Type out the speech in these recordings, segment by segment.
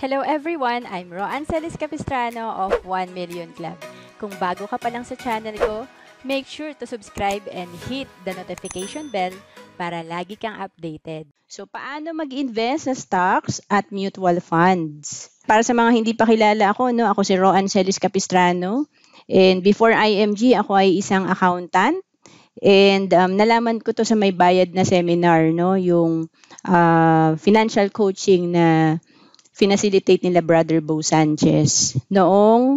Hello everyone, I'm Roan Celis Capistrano of 1 Million Club. Kung bago ka pa lang sa channel ko, make sure to subscribe and hit the notification bell para lagi kang updated. So, paano mag-invest sa stocks at mutual funds? Para sa mga hindi pa kilala ako, ako si Roan Celis Capistrano. And before IMG, ako ay isang accountant. And nalaman ko to sa may bayad na seminar, yung financial coaching na finacilitate nila Brother Bo Sanchez noong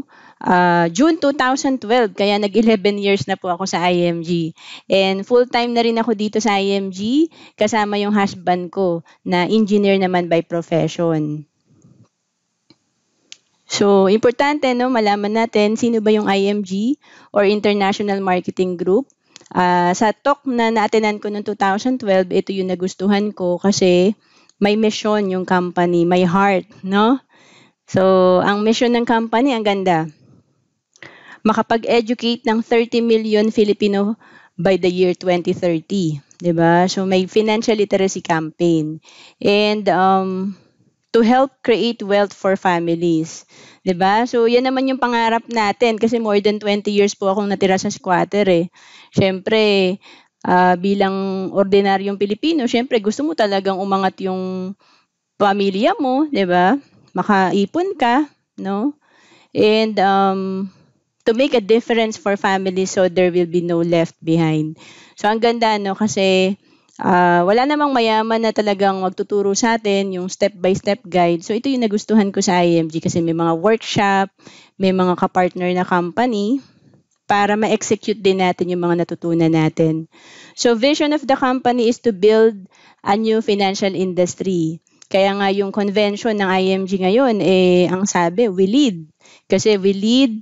June 2012, kaya nag-11 years na po ako sa IMG. And full-time na rin ako dito sa IMG, kasama yung husband ko na engineer naman by profession. So, importante malaman natin sino ba yung IMG or International Marketing Group. Sa talk na na-attendan ko noong 2012, ito yung nagustuhan ko kasi may mission yung company, may heart, So, ang mission ng company, ang ganda. Makapag-educate ng 30 million Filipino by the year 2030, 'di ba? So, may financial literacy campaign. And to help create wealth for families, 'di ba? So, yan naman yung pangarap natin kasi more than 20 years po akong natira sa squatter eh. Syempre, bilang ordinaryong Pilipino, syempre gusto mo talagang umangat yung pamilya mo, 'di ba? Makaipon ka, And to make a difference for families so there will be no left behind. So ang ganda kasi wala namang mayaman na talagang magtuturo sa atin yung step-by-step guide. So ito yung nagustuhan ko sa IMG kasi may mga workshop, may mga kapartner na company para ma-execute din natin yung mga natutunan natin. So vision of the company is to build a new financial industry. Kaya nga yung convention ng IMG ngayon, ang sabi, we lead. Kasi we lead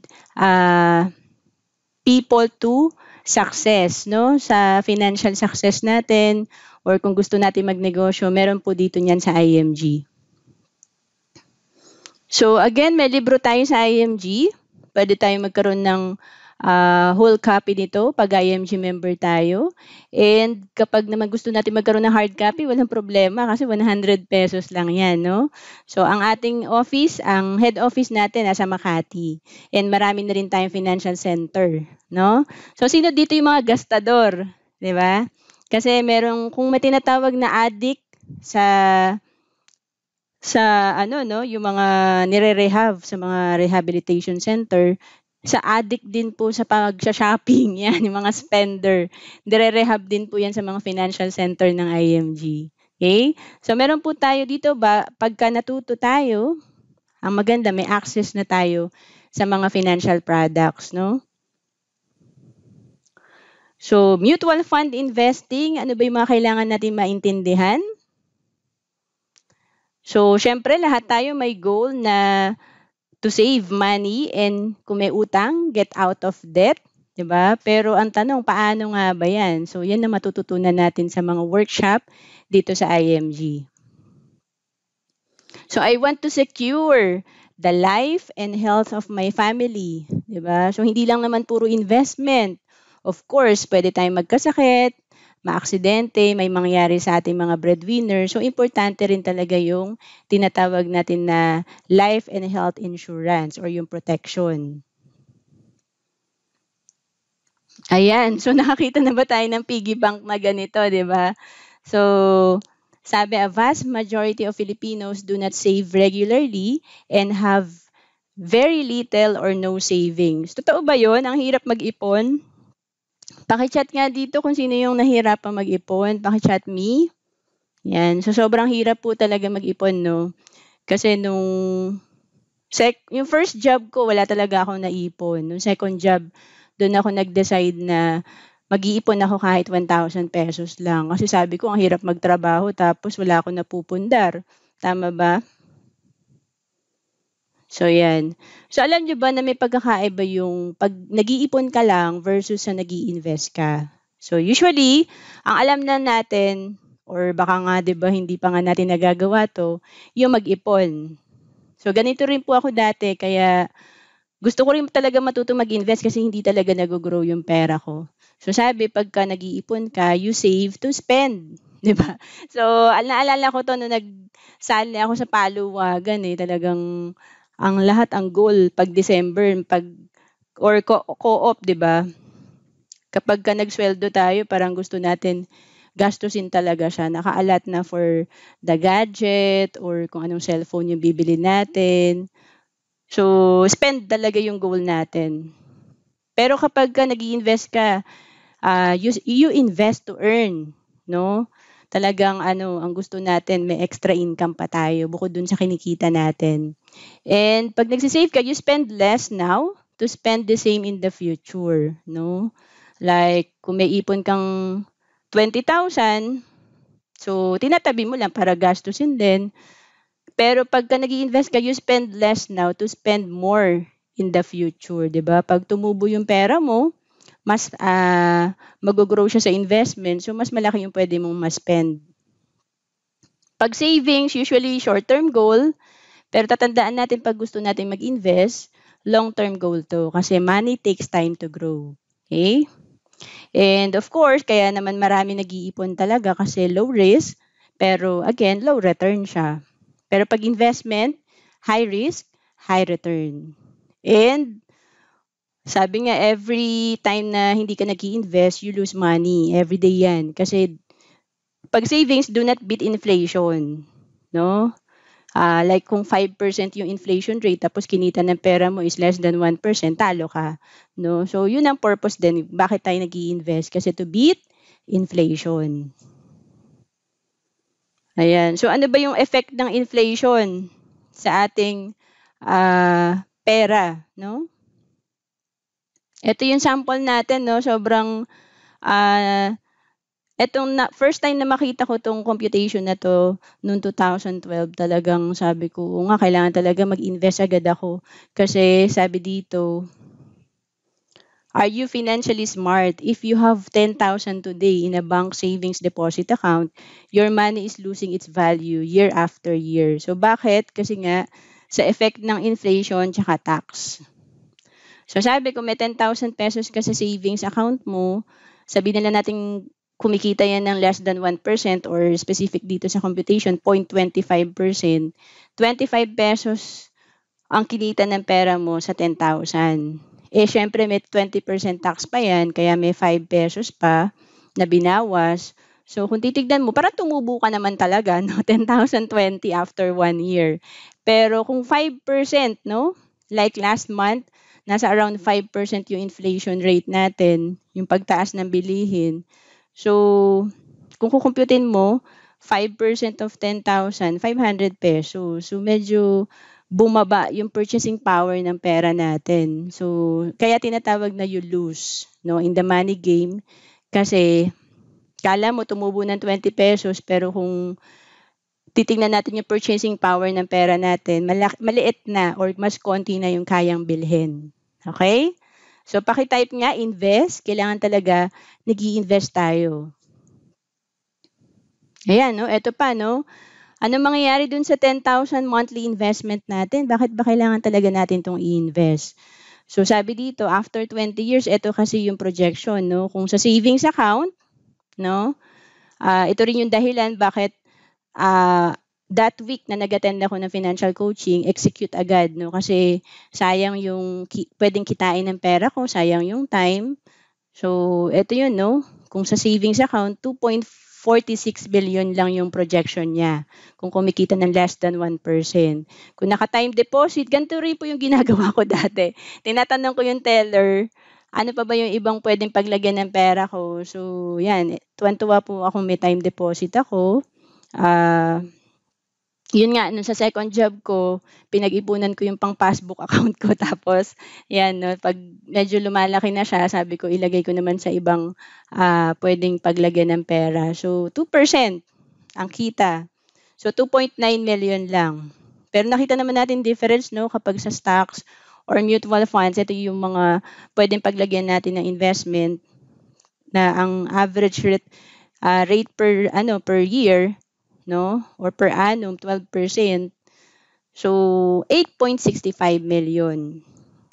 people to success, sa financial success natin, or kung gusto natin magnegosyo, meron po dito niyan sa IMG. So again, may libro tayo sa IMG. Pwede tayo magkaroon ng whole copy nito pag IMG member tayo. And kapag naman gusto natin magkaroon ng hard copy, walang problema kasi 100 pesos lang yan, So, ang ating office, ang head office natin nasa Makati. And marami na rin tayong financial center, So, sino dito yung mga gastador, di ba? Kasi kung may tinatawag na addict yung mga nire-rehab sa mga rehabilitation center, sa addict din po sa pag-shopping, yan, yung mga spender. Dire-rehab din po yan sa mga financial center ng IMG. Okay? So, meron po tayo dito pagka natuto tayo, ang maganda, may access na tayo sa mga financial products, So, mutual fund investing, ano ba yung mga kailangan natin maintindihan? So, syempre, lahat tayo may goal na to save money and kung may utang, get out of debt, 'di ba? Pero ang tanong, paano nga ba 'yan? So, 'yan na matututunan natin sa mga workshop dito sa IMG. So, I want to secure the life and health of my family, 'di ba? So, hindi lang naman puro investment. Of course, pwede tayong magkasakit, maaksidente, may mangyari sa ating mga breadwinner. So, importante rin talaga yung tinatawag natin na life and health insurance or yung protection. Ayan. So, nakakita na ba tayo ng piggy bank na ganito, di ba? So, sabi, a vast majority of Filipinos do not save regularly and have very little or no savings. Totoo ba yun? Ang hirap mag-ipon? Paki-chat nga dito kung sino yung nahirapang mag-ipon. Paki-chat me. Yan. So, sobrang hirap po talaga mag-ipon, Kasi yung first job ko, wala talaga akong naipon. Nung second job, doon ako nag-decide na mag-iipon ako kahit 1,000 pesos lang. Kasi sabi ko, ang hirap magtrabaho tapos wala akong napupundar. Tama ba? So, yan. So, alam nyo ba na may pagkakaiba yung pag nag-iipon ka lang versus sa nag-i-invest ka? So, usually, ang alam na natin, or baka nga, di ba, hindi pa nga natin nagagawa to, yung mag-ipon. So, ganito rin po ako dati, kaya gusto ko rin talaga matuto mag-invest kasi hindi talaga nag-grow yung pera ko. So, sabi, pagka nag-iipon ka, you save to spend. 'di ba? So, naalala ko 'to nung nagsali ako sa paluwagan, eh, talagang ang lahat ang goal 'pag December, 'pag or co-op, 'di ba? Kapagka nagsuweldo tayo parang gusto natin gastusin talaga siya, nakaalat na for the gadget or kung anong cellphone yung bibili natin. So, spend talaga yung goal natin. Pero kapagka nag-iinvest ka, you invest to earn, no? Talagang ano, ang gusto natin may extra income pa tayo bukod dun sa kinikita natin. And 'pag nagse-save ka, you spend less now to spend the same in the future, no? Like kung may ipon kang 20,000, so tinatabi mo lang para gastusin din. Pero pagka nag-iinvest ka, you spend less now to spend more in the future, 'di ba? Pag tumubo yung pera mo, mas mag-grow siya sa investment, so mas malaki yung pwede mong ma-spend. Pag savings, usually short-term goal, pero tatandaan natin pag gusto natin mag-invest, long-term goal to kasi money takes time to grow. Okay? And of course, kaya naman marami nag-iipon talaga kasi low risk, pero again, low return siya. Pero pag investment, high risk, high return. And sabi nga, every time na hindi ka nag-i-invest, you lose money. Every day yan. Kasi pag savings, do not beat inflation. No? Like kung 5% yung inflation rate tapos kinita ng pera mo is less than 1%, talo ka. No? So, yun ang purpose din. Bakit tayo nag-i-invest? Kasi to beat inflation. Ayan. So, ano ba yung effect ng inflation sa ating pera? No? Ito yung sample natin. No? Sobrang ah first time na makita ko 'tong computation na 'to noong 2012 talagang sabi ko, "Oo nga kailangan talaga mag-invest agad ako." Kasi sabi dito, "Are you financially smart? If you have 10,000 today in a bank savings deposit account, your money is losing its value year after year." So bakit? Kasi nga sa effect ng inflation tsaka tax. So sabi ko may 10,000 pesos ka sa savings account mo, sabihin na lang nating kumikita yan ng less than 1% or specific dito sa computation, 0.25%. 25 pesos ang kinita ng pera mo sa 10,000. Eh, syempre may 20% tax pa yan, kaya may 5 pesos pa na binawas. So, kung titignan mo, parang tumubo ka naman talaga, no? 10,020 after 1 year. Pero kung 5%, no? Like last month, nasa around 5% yung inflation rate natin, yung pagtaas ng bilihin. So, kung kukumputin mo, 5% of 10,000, 500 pesos. So, medyo bumaba yung purchasing power ng pera natin. So, kaya tinatawag na you lose, no, in the money game. Kasi, kala mo tumubo ng 20 pesos, pero kung titingnan natin yung purchasing power ng pera natin, maliit na or mas konti na yung kayang bilhin. Okay? So, paki-type nga, invest. Kailangan talaga nag-i-invest tayo. Ayan, no? Ito pa, no? Ano mangyayari dun sa 10,000 monthly investment natin? Bakit ba kailangan talaga natin itong i-invest? So, sabi dito, after 20 years, ito kasi yung projection, no? Kung sa savings account, no? Ito rin yung dahilan bakit that week na nag-attend ako ng financial coaching, execute agad, no? Kasi sayang yung pwedeng kitain ng pera ko, sayang yung time. So, ito yun, no? Kung sa savings account, 2.46 billion lang yung projection niya kung kumikita ng less than 1%. Kung naka-time deposit, ganito rin po yung ginagawa ko dati. Tinatanong ko yung teller, ano pa ba yung ibang pwedeng paglagyan ng pera ko? So, yan. Tuwan-tuwa po ako may time deposit ako. Yun nga, nung sa second job ko, pinag-ipunan ko yung pang passbook account ko. Tapos, yan, no, pag medyo lumalaki na siya, sabi ko, ilagay ko naman sa ibang pwedeng paglagyan ng pera. So, 2% ang kita. So, 2.9 million lang. Pero nakita naman natin difference, no, kapag sa stocks or mutual funds, ito yung mga pwedeng paglagyan natin ng investment na ang average rate per year, no, or per annum 12%. So 8.65 million.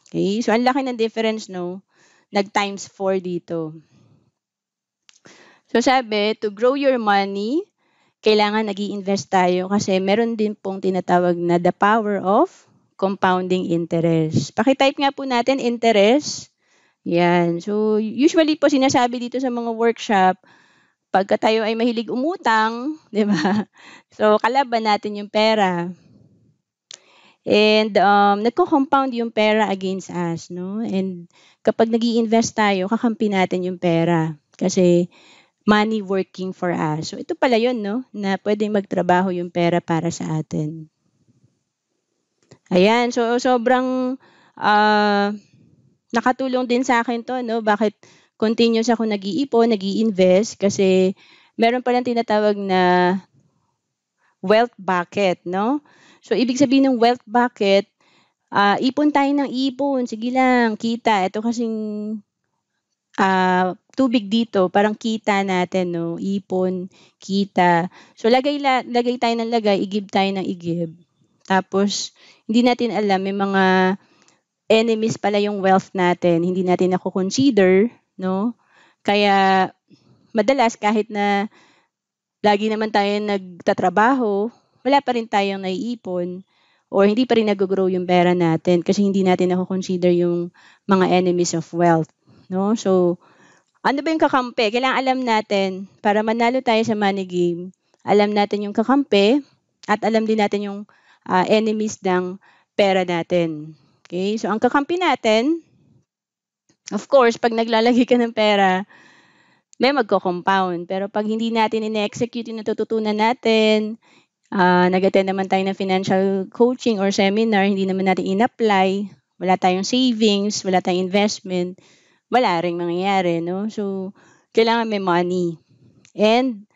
Okay? So ang laki ng difference, no. Nag times 4 dito. So sabi, to grow your money, kailangan nag-i-invest tayo kasi meron din pong tinatawag na the power of compounding interest. Pakitype nga po natin interest. Yan. So usually po sinasabi dito sa mga workshop, pagka tayo ay mahilig umutang, di ba? So kalaban natin yung pera. And nagko-compound yung pera against us, no? And kapag nag-i-invest tayo, kakampi natin yung pera kasi money working for us. So ito pala yun, no? Na pwedeng magtrabaho yung pera para sa atin. Ayan, so sobrang nakatulong din sa akin to, no? Bakit continuous ako nag-iipon, nag-i-invest kasi meron palang tinatawag na wealth bucket, no? So ibig sabihin ng wealth bucket, ipon tayo ng ipon, sige lang, kita. Ito kasing tubig dito, parang kita natin, no? Ipon, kita. So lagay tayo ng lagay, igib tayo ng igib. Tapos hindi natin alam, may mga enemies pala yung wealth natin, hindi natin nako-consider, no? Kaya madalas kahit na lagi naman tayo nagtatrabaho, wala pa rin tayong naiipon or hindi pa rin nag-grow yung pera natin kasi hindi natin nako-consider yung mga enemies of wealth, no? So ano ba yung kakampi? Kailangan alam natin para manalo tayo sa money game. Alam natin yung kakampi at alam din natin yung enemies ng pera natin. Okay? So ang kakampi natin, of course, pag naglalagay ka ng pera, may magko-compound. Pero pag hindi natin ine-execute yung natututunan natin, nag-attend naman tayo ng financial coaching or seminar, hindi naman natin in-apply, wala tayong savings, wala tayong investment, wala ring mangyayari, no? So, kailangan may money. And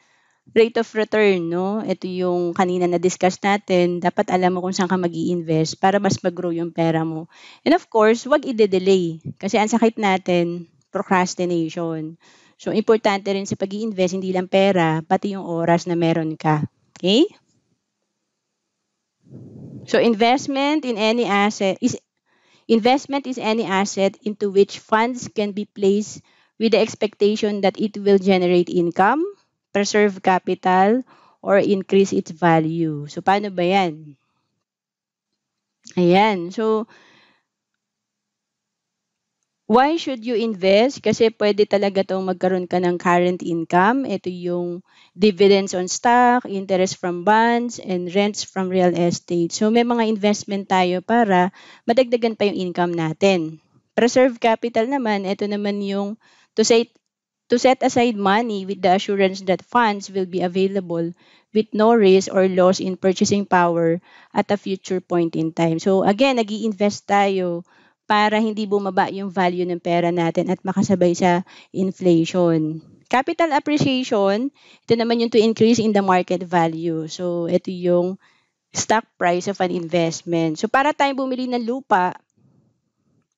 rate of return, no? Ito yung kanina na-discuss natin. Dapat alam mo kung saan ka mag-i-invest para mas mag-grow yung pera mo. And of course, wag i-delay. Kasi ang sakit natin, procrastination. So, importante rin sa pag-i-invest, hindi lang pera, pati yung oras na meron ka. Okay? So, investment is any asset into which funds can be placed with the expectation that it will generate income, preserve capital, or increase its value. So, paano ba yan? Ayan. So, why should you invest? Kasi pwede talaga itong magkaroon ka ng current income. Ito yung dividends on stock, interest from bonds, and rents from real estate. So may mga investment tayo para madagdagan pa yung income natin. Preserve capital naman, ito naman yung to set aside money with the assurance that funds will be available with no risk or loss in purchasing power at a future point in time. So again, nag-i-invest tayo para hindi bumaba yung value ng pera natin at makasabay sa inflation. Capital appreciation, ito naman yung to increase in the market value. So, ito yung stock price of an investment. So, para tayong bumili ng lupa,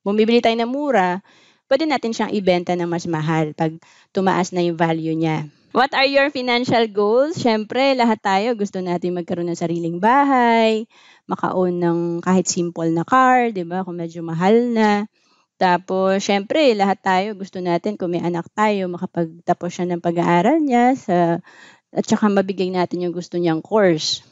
bumibili tayo ng mura, pwede natin siyang ibenta ng mas mahal pag tumaas na yung value niya. What are your financial goals? Siyempre, lahat tayo gusto natin magkaroon ng sariling bahay, maka-own ng kahit simple na car, di ba? Kung medyo mahal na. Tapos, syempre, lahat tayo gusto natin kung may anak tayo, makapagtapos siya ng pag-aaral niya at saka mabigay natin yung gusto niyang course.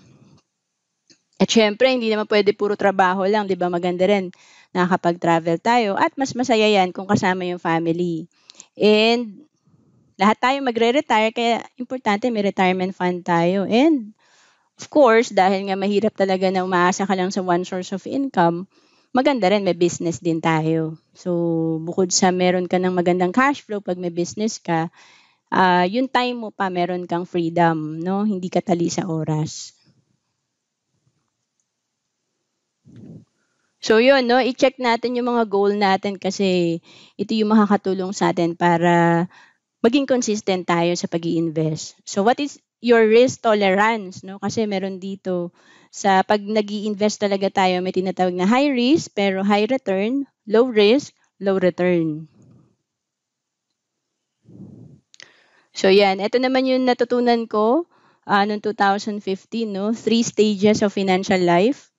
At syempre, hindi naman pwede puro trabaho lang, di ba? Maganda rin, nakakapag-travel tayo at mas masaya yan kung kasama yung family. And lahat tayo magre-retire, kaya importante may retirement fund tayo. And of course, dahil nga mahirap talaga na umaasa ka lang sa one source of income, maganda rin may business din tayo. So, bukod sa meron ka ng magandang cash flow pag may business ka, yung time mo pa meron kang freedom, no? Hindi ka tali sa oras. So, yun, no? I-check natin yung mga goal natin kasi ito yung makakatulong sa atin para maging consistent tayo sa pag-i-invest. So, what is your risk tolerance, no? Kasi meron dito sa pag nag-i-invest talaga tayo, may tinatawag na high risk pero high return, low risk, low return. So yan, ito naman yung natutunan ko noong 2015, no? 3 stages of financial life.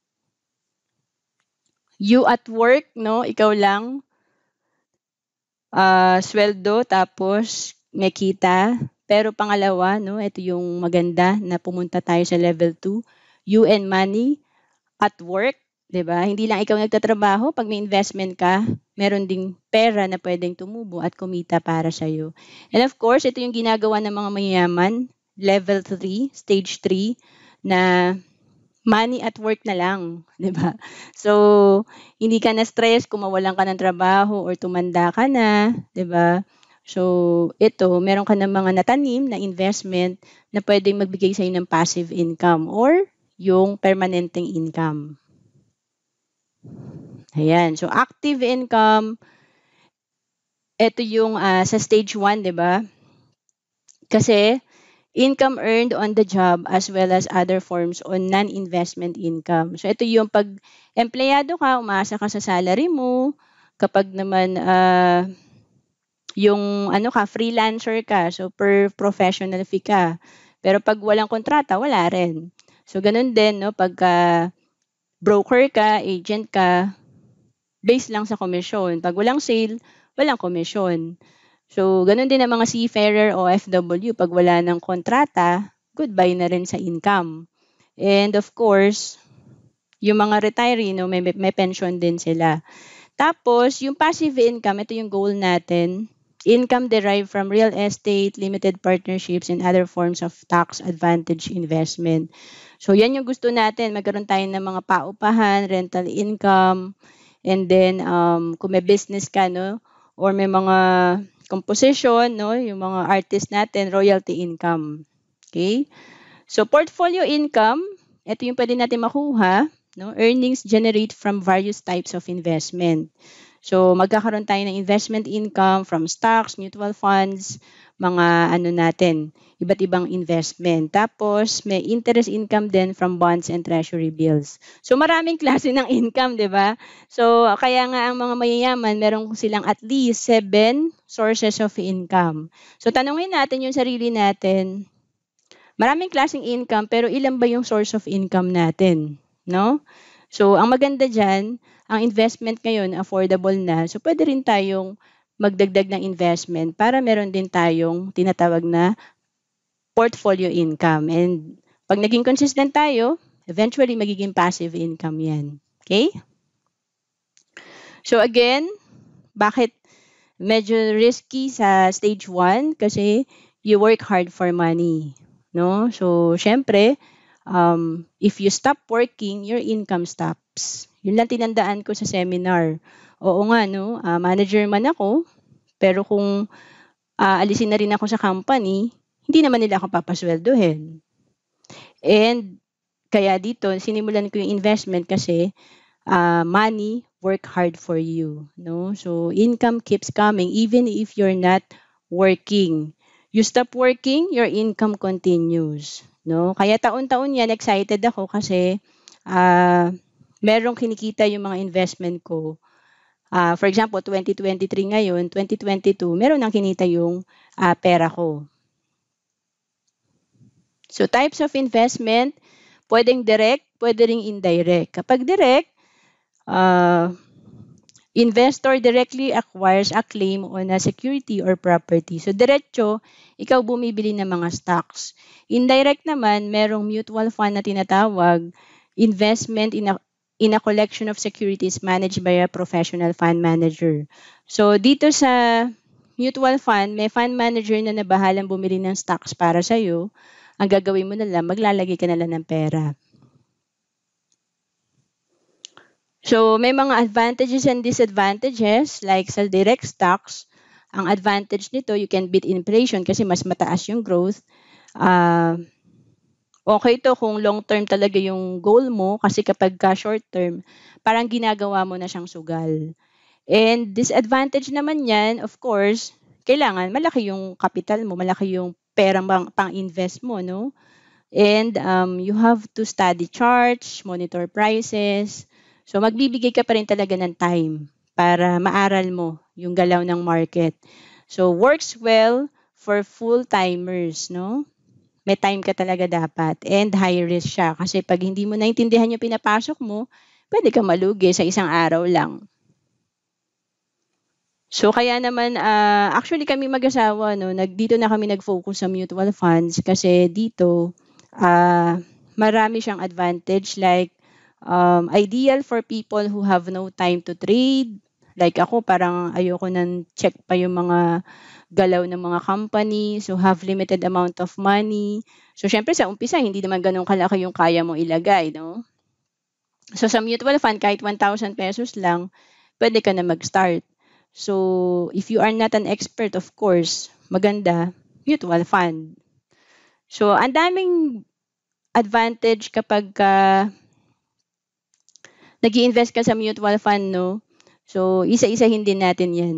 You at work, no? Ikaw lang, sweldo, tapos may kita, Pero pangalawa, no, ito yung maganda na pumunta tayo sa level 2, you and money at work, 'di ba? Hindi lang ikaw nagtatrabaho, pag may investment ka, meron ding pera na pwedeng tumubo at kumita para sa iyo. And of course, ito yung ginagawa ng mga mayayaman, level 3, stage 3 na money at work na lang, 'di ba? So, hindi ka na stress kung mawalan ka ng trabaho or tumanda ka na, 'di ba? So, ito, meron ka ng mga natanim na investment na pwedeng magbigay sa ng passive income or yung permanenteng income. Ayan. So, active income, ito yung sa stage 1, 'di ba? Kasi income earned on the job as well as other forms on non-investment income. So, ito yung pag empleyado ka, umaasa ka sa salary mo. Kapag naman yung ano ka, freelancer ka, so per professional fee ka. Pero pag walang kontrata, wala rin. So, ganun din, no? Pagka broker ka, agent ka, based lang sa komisyon. Pag walang sale, walang komisyon. So, ganun din ang mga seafarer o OFW. Pag wala ng kontrata, goodbye na rin sa income. And of course, yung mga retiree, no, may pension din sila. Tapos, yung passive income, ito yung goal natin. Income derived from real estate, limited partnerships, and other forms of tax advantage investment. So, yan yung gusto natin. Magkaroon tayo ng mga paupahan, rental income, and then kung may business ka, no, or may mga composition, no, yung mga artist natin, royalty income. Okay? So, portfolio income, ito yung pwede natin makuha, no? Earnings generate from various types of investment. So, magkakaroon tayo ng investment income from stocks, mutual funds, mga ano natin, iba't ibang investment. Tapos, may interest income din from bonds and treasury bills. So, maraming klase ng income, di ba? So, kaya nga ang mga mayayaman, meron silang at least 7 sources of income. So, tanungin natin yung sarili natin, maraming klaseng income, pero ilan ba yung source of income natin? No? So, ang maganda dyan, ang investment ngayon, affordable na. So, pwede rin tayong magdagdag ng investment para meron din tayong tinatawag na portfolio income. And pag naging consistent tayo, eventually magiging passive income yan. Okay? So, again, bakit medyo risky sa stage 1? Kasi you work hard for money. No? So, syempre, if you stop working, your income stops. Yun lang tinandaan ko sa seminar. Oo nga, no? Manager man ako, pero kung alisin na rin ako sa company, hindi naman nila ako papasweldohin. And kaya dito, sinimulan ko yung investment kasi money work hard for you. No? So, income keeps coming even if you're not working. You stop working, your income continues. No? Kaya taon-taon yan, excited ako kasi merong kinikita yung mga investment ko. For example, 2023 ngayon, 2022, meron nang kinita yung pera ko. So, types of investment, pwedeng direct, pwede ring indirect. Kapag direct, investor directly acquires a claim on a security or property. So, diretso, ikaw bumibili ng mga stocks. Indirect naman, merong mutual fund na tinatawag, investment in a collection of securities managed by a professional fund manager. So, dito sa mutual fund, may fund manager na nabahalang bumili ng stocks para sa'yo. Ang gagawin mo na lang, maglalagay ka na lang ng pera. So, may mga advantages and disadvantages like sa direct stocks. Ang advantage nito, you can beat inflation kasi mas mataas yung growth. Okay to kung long term talaga yung goal mo kasi kapag ka short term, parang ginagawa mo na siyang sugal. And disadvantage naman yan, of course, kailangan malaki yung capital mo, malaki yung perang pang-invest mo, no? And you have to study charts, monitor prices. So magbibigay ka pa rin talaga ng time para maaral mo yung galaw ng market. So works well for full-timers, no? May time ka talaga dapat and high risk siya kasi pag hindi mo naintindihan yung pinapasok mo, pwede kang malugi sa isang araw lang. So kaya naman actually kami mag-asawa no, dito na kami nag-focus sa mutual funds kasi dito marami siyang advantage like ideal for people who have no time to trade. Like ako parang ayoko nang check pa yung mga galaw ng mga company, so have limited amount of money. So syempre sa umpisa hindi naman ganun kalaki yung kaya mong ilagay, no? So sa mutual fund kahit 1,000 pesos lang, pwede ka na mag-start. So, if you are not an expert, of course, maganda, mutual fund. So, ang daming advantage kapag nag invest ka sa mutual fund, no? So, isa-isahin din natin yan.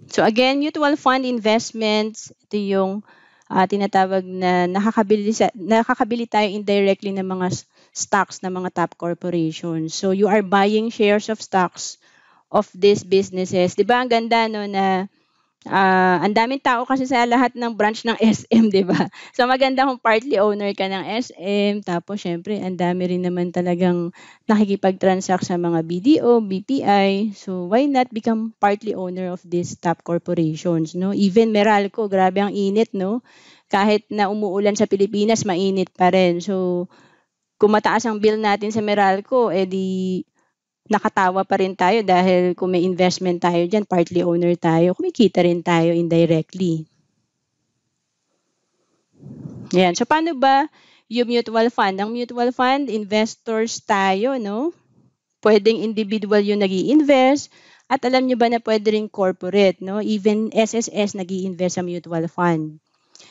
So, again, mutual fund investments, ito yung tinatawag na nakakabili tayo indirectly ng mga stocks ng mga top corporations. So, you are buying shares of stocks of these businesses. 'Di ba ang ganda no na ang daming tao kasi sa lahat ng branch ng SM, 'di ba? So maganda kung partly owner ka ng SM, tapos syempre ang dami rin naman talagang nakikipag-transact sa mga BDO, BPI. So why not become partly owner of these top corporations, no? Even Meralco, grabe ang init, no? Kahit na umuulan sa Pilipinas, mainit pa rin. So kung mataas ang bill natin sa Meralco, edi nakatawa pa rin tayo dahil kung may investment tayo dyan, partly owner tayo, kumikita rin tayo indirectly. Yan. So, paano ba yung mutual fund? Ang mutual fund, investors tayo, no? Pwedeng individual yung nag invest at alam nyo ba na pwede rin corporate, no? Even SSS nag invest sa mutual fund.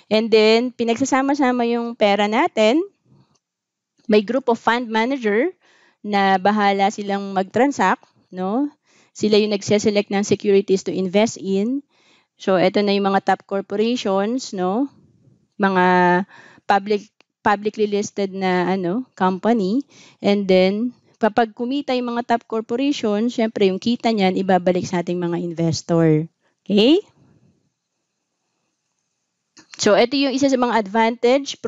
And then, pinagsasama-sama yung pera natin, may group of fund manager na bahala silang mag-transact, no? Sila yung nagse-select ng securities to invest in. So, ito na yung mga top corporations, no? Mga publicly listed na company. And then, kapag kumita yung mga top corporations, syempre yung kita niyan ibabalik sa ating mga investor. Okay? So, ito yung isa sa mga advantage,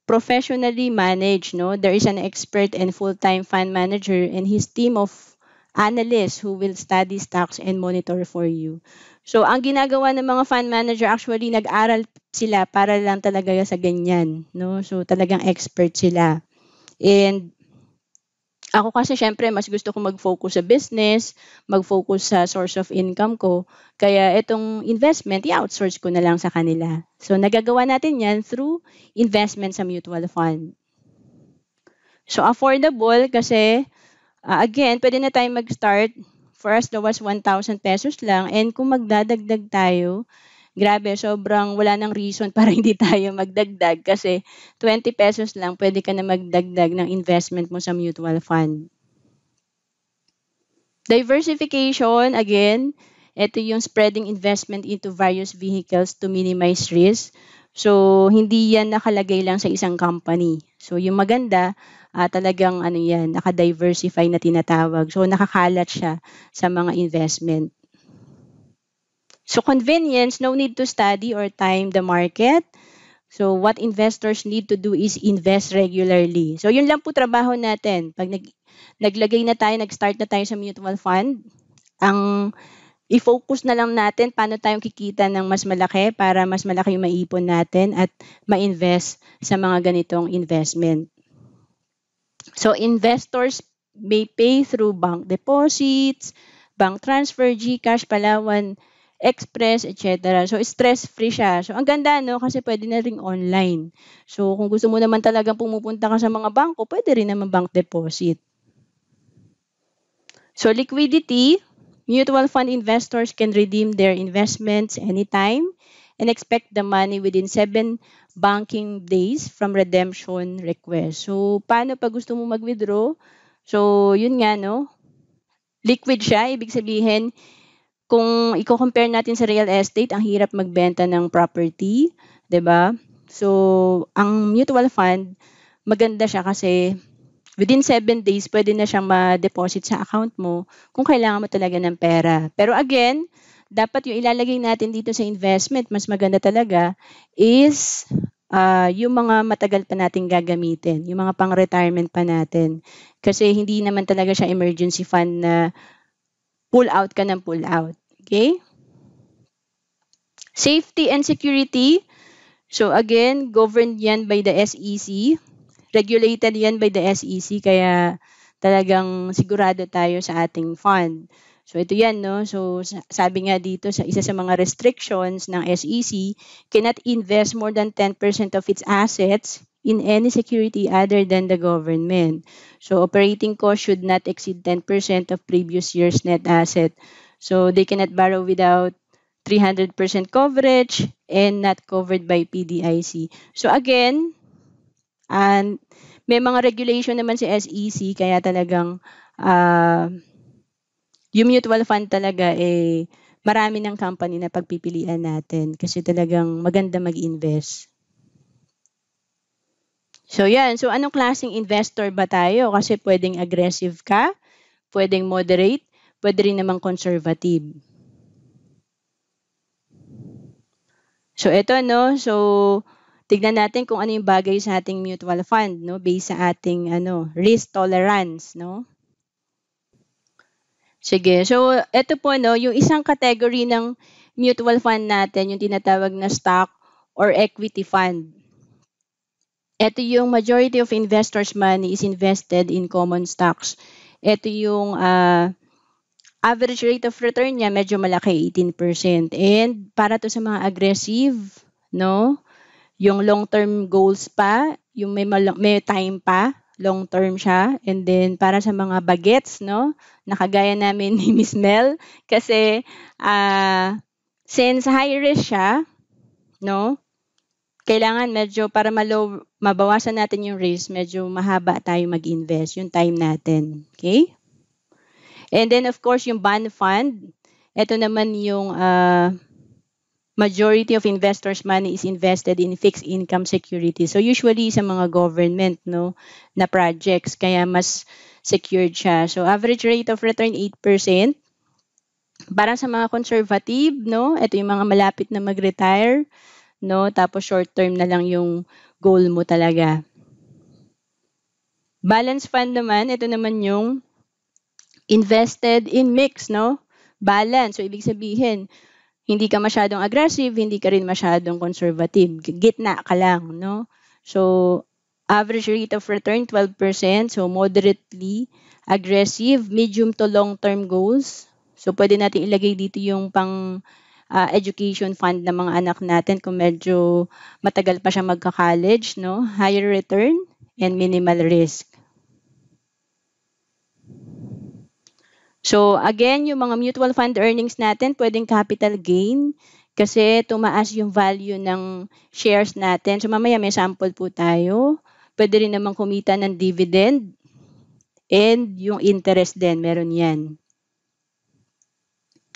professionally managed, no? There is an expert and full-time fund manager and his team of analysts who will study stocks and monitor for you. So, ang ginagawa ng mga fund manager, actually, nag-aral sila para lang talaga sa ganyan, no? So, talagang expert sila. And ako kasi syempre mas gusto ko mag-focus sa business, mag-focus sa source of income ko. Kaya itong investment, i-outsource ko na lang sa kanila. So nagagawa natin yan through investment sa mutual fund. So affordable kasi, again, pwede na tayo mag-start for as low as 1,000 pesos lang. And kung magdadagdag tayo, grabe, sobrang wala nang reason para hindi tayo magdagdag kasi 20 pesos lang, pwede ka na magdagdag ng investment mo sa mutual fund. Diversification, again, ito yung spreading investment into various vehicles to minimize risk. So, hindi yan nakalagay lang sa isang company. So, yung maganda, talagang naka-diversify na tinatawag. So, nakakalat siya sa mga investment. So convenience, no need to study or time the market. So what investors need to do is invest regularly. So yun lang po trabaho natin. Pag naglagay na tayo, nag-start na tayo sa mutual fund, ang i-focus na lang natin paano tayong kikita ng mas malaki para mas malaki yung maipon natin at ma-invest sa mga ganitong investment. So investors may pay through bank deposits, bank transfer, GCash, Palawan, Express, etc. So, stress-free siya. So, ang ganda, no? Kasi pwede na ring online. So, kung gusto mo naman talagang pumupunta ka sa mga bangko, pwede rin naman bank deposit. So, liquidity, mutual fund investors can redeem their investments anytime and expect the money within 7 banking days from redemption request. So, paano pag gusto mo mag-withdraw? So, yun nga, no? Liquid siya, ibig sabihin, kung i-compare natin sa real estate, ang hirap magbenta ng property, 'di ba? So, ang mutual fund, maganda siya kasi within 7 days, pwede na siyang ma-deposit sa account mo kung kailangan mo talaga ng pera. Pero again, dapat yung ilalagay natin dito sa investment, mas maganda talaga, is yung mga matagal pa nating gagamitin, yung mga pang-retirement pa natin. Kasi hindi naman talaga siya emergency fund na pull out ka ng pull out. Okay? Safety and security. So again, governed yan by the SEC. Regulated yan by the SEC, kaya talagang sigurado tayo sa ating fund. So ito yan, no? So sabi nga dito sa isa sa mga restrictions ng SEC, cannot invest more than 10% of its assets in any security other than the government. So operating cost should not exceed 10% of previous year's net asset. So they cannot borrow without 300% coverage and not covered by PDIC. So again, and may mga regulation naman si SEC, kaya talagang yung mutual fund talaga marami ng company na pagpipilian natin kasi talagang maganda mag-invest. So yan, so anong klaseng investor ba tayo? Kasi pwedeng aggressive ka, pwedeng moderate, pwede rin namang conservative. So ito, no, so tignan natin kung ano yung bagay sa ating mutual fund, no, based sa ating risk tolerance, no. Sige, so ito po, no, yung isang category ng mutual fund natin, yung tinatawag na stock or equity fund. Ito yung majority of investors' money is invested in common stocks. Ito yung average rate of return niya, medyo malaki, 18%. And para to sa mga aggressive, no, yung long-term goals pa, yung may time pa, long-term siya. And then para sa mga bagets, no, nakagaya namin ni Miss Mel, kasi since high risk siya, no, kailangan medyo para mabawasan natin yung risk, medyo mahaba tayo mag-invest, yung time natin. Okay? And then of course, yung bond fund, ito naman yung majority of investors' money is invested in fixed income securities. So usually sa mga government, no, na projects, kaya mas secured siya. So average rate of return 8%. Para sa mga conservative, no, ito yung mga malapit na mag-retire, no, tapos short term na lang yung goal mo talaga. Balance fund naman, ito naman yung invested in mix, no? Balance. So ibig sabihin, hindi ka masyadong aggressive, hindi ka rin masyadong conservative. Gitna ka lang, no? So average rate of return 12%, so moderately aggressive, medium to long-term goals. So pwede natin ilagay dito yung pang education fund ng mga anak natin kung medyo matagal pa siya magka-college, no? Higher return and minimal risk. So again, yung mga mutual fund earnings natin, pwedeng capital gain kasi tumaas yung value ng shares natin. So mamaya may sample po tayo. Pwede rin naman kumita ng dividend and yung interest din, meron yan.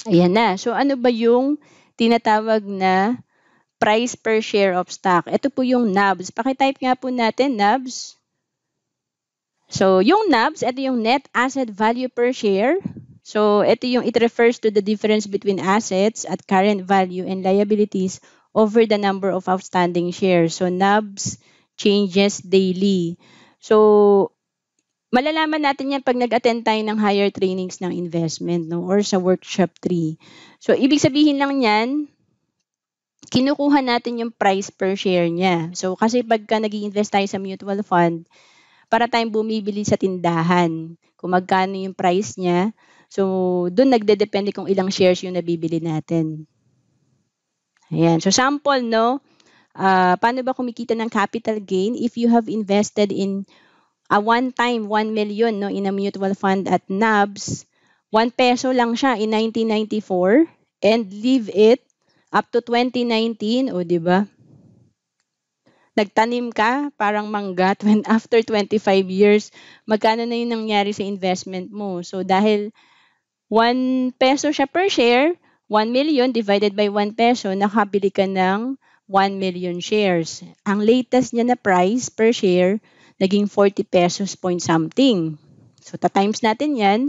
Ayan na. So ano ba yung tinatawag na price per share of stock? Ito po yung NABs. Pakitype nga po natin, NABs. So yung NABs, ito yung net asset value per share. So ito yung, it refers to the difference between assets at current value and liabilities over the number of outstanding shares. So NABs changes daily. So malalaman natin yan pag nag-attend tayo ng higher trainings ng investment, no, or sa workshop 3. So ibig sabihin lang yan, kinukuha natin yung price per share niya. So kasi pagka nag-i-invest tayo sa mutual fund, para tayong bumibili sa tindahan, kung magkano yung price niya. So doon nagdedepende kung ilang shares yung nabibili natin. Ayan. So sample, no, paano ba kumikita ng capital gain if you have invested in a one-time 1 million, no, in a mutual fund at NABs, 1 peso lang siya in 1994 and leave it up to 2019, o di ba? Nagtanim ka, parang mangga, after 25 years, magkano na yung nangyari sa investment mo? So dahil 1 peso siya per share, 1 million divided by 1 peso, nakabili ka ng 1 million shares. Ang latest niya na price per share, naging 40 pesos point something. So, ta-times natin yan.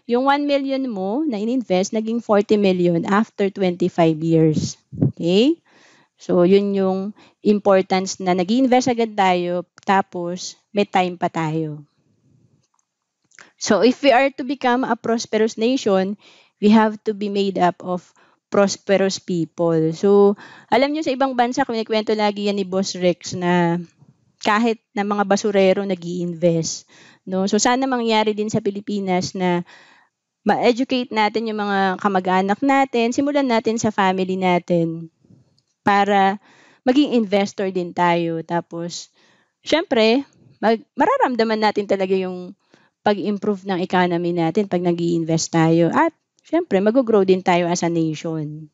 Yung 1 million mo na in-invest, naging 40 million after 25 years. Okay? So, yun yung importance na nag-invest agad tayo, tapos may time pa tayo. So, if we are to become a prosperous nation, we have to be made up of prosperous people. So, alam nyo sa ibang bansa, kunikwento lagi yan ni Boss Rex na kahit na mga basurero nag-i-invest. No? So, sana mangyari din sa Pilipinas na ma-educate natin yung mga kamag-anak natin, simulan natin sa family natin para maging investor din tayo. Tapos, syempre, mararamdaman natin talaga yung pag-improve ng economy natin pag nag-i-invest tayo. At, syempre, mag-grow din tayo as a nation.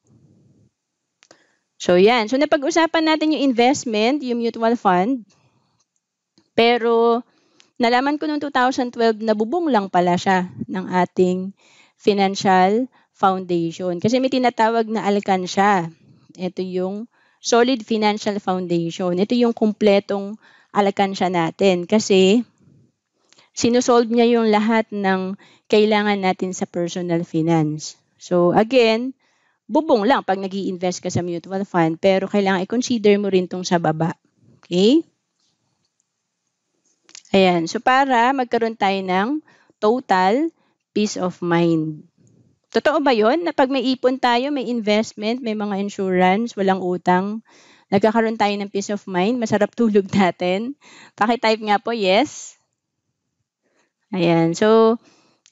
So, yan. So, napag-usapan natin yung investment, yung mutual fund. Pero, nalaman ko noong 2012 na bubong lang pala siya ng ating financial foundation. Kasi may tinatawag na alkansya. Ito yung solid financial foundation. Ito yung kumpletong alkansya natin. Kasi sinusolve niya yung lahat ng kailangan natin sa personal finance. So again, bubong lang pag nag-i-invest ka sa mutual fund, pero kailangan i-consider mo rin tong sa baba. Okay? Ayan. So, para magkaroon tayo ng total peace of mind. Totoo ba yun? Na pag may ipon tayo, may investment, may mga insurance, walang utang, nagkakaroon tayo ng peace of mind, masarap tulog natin. Paki-type nga po, yes. Ayan. So,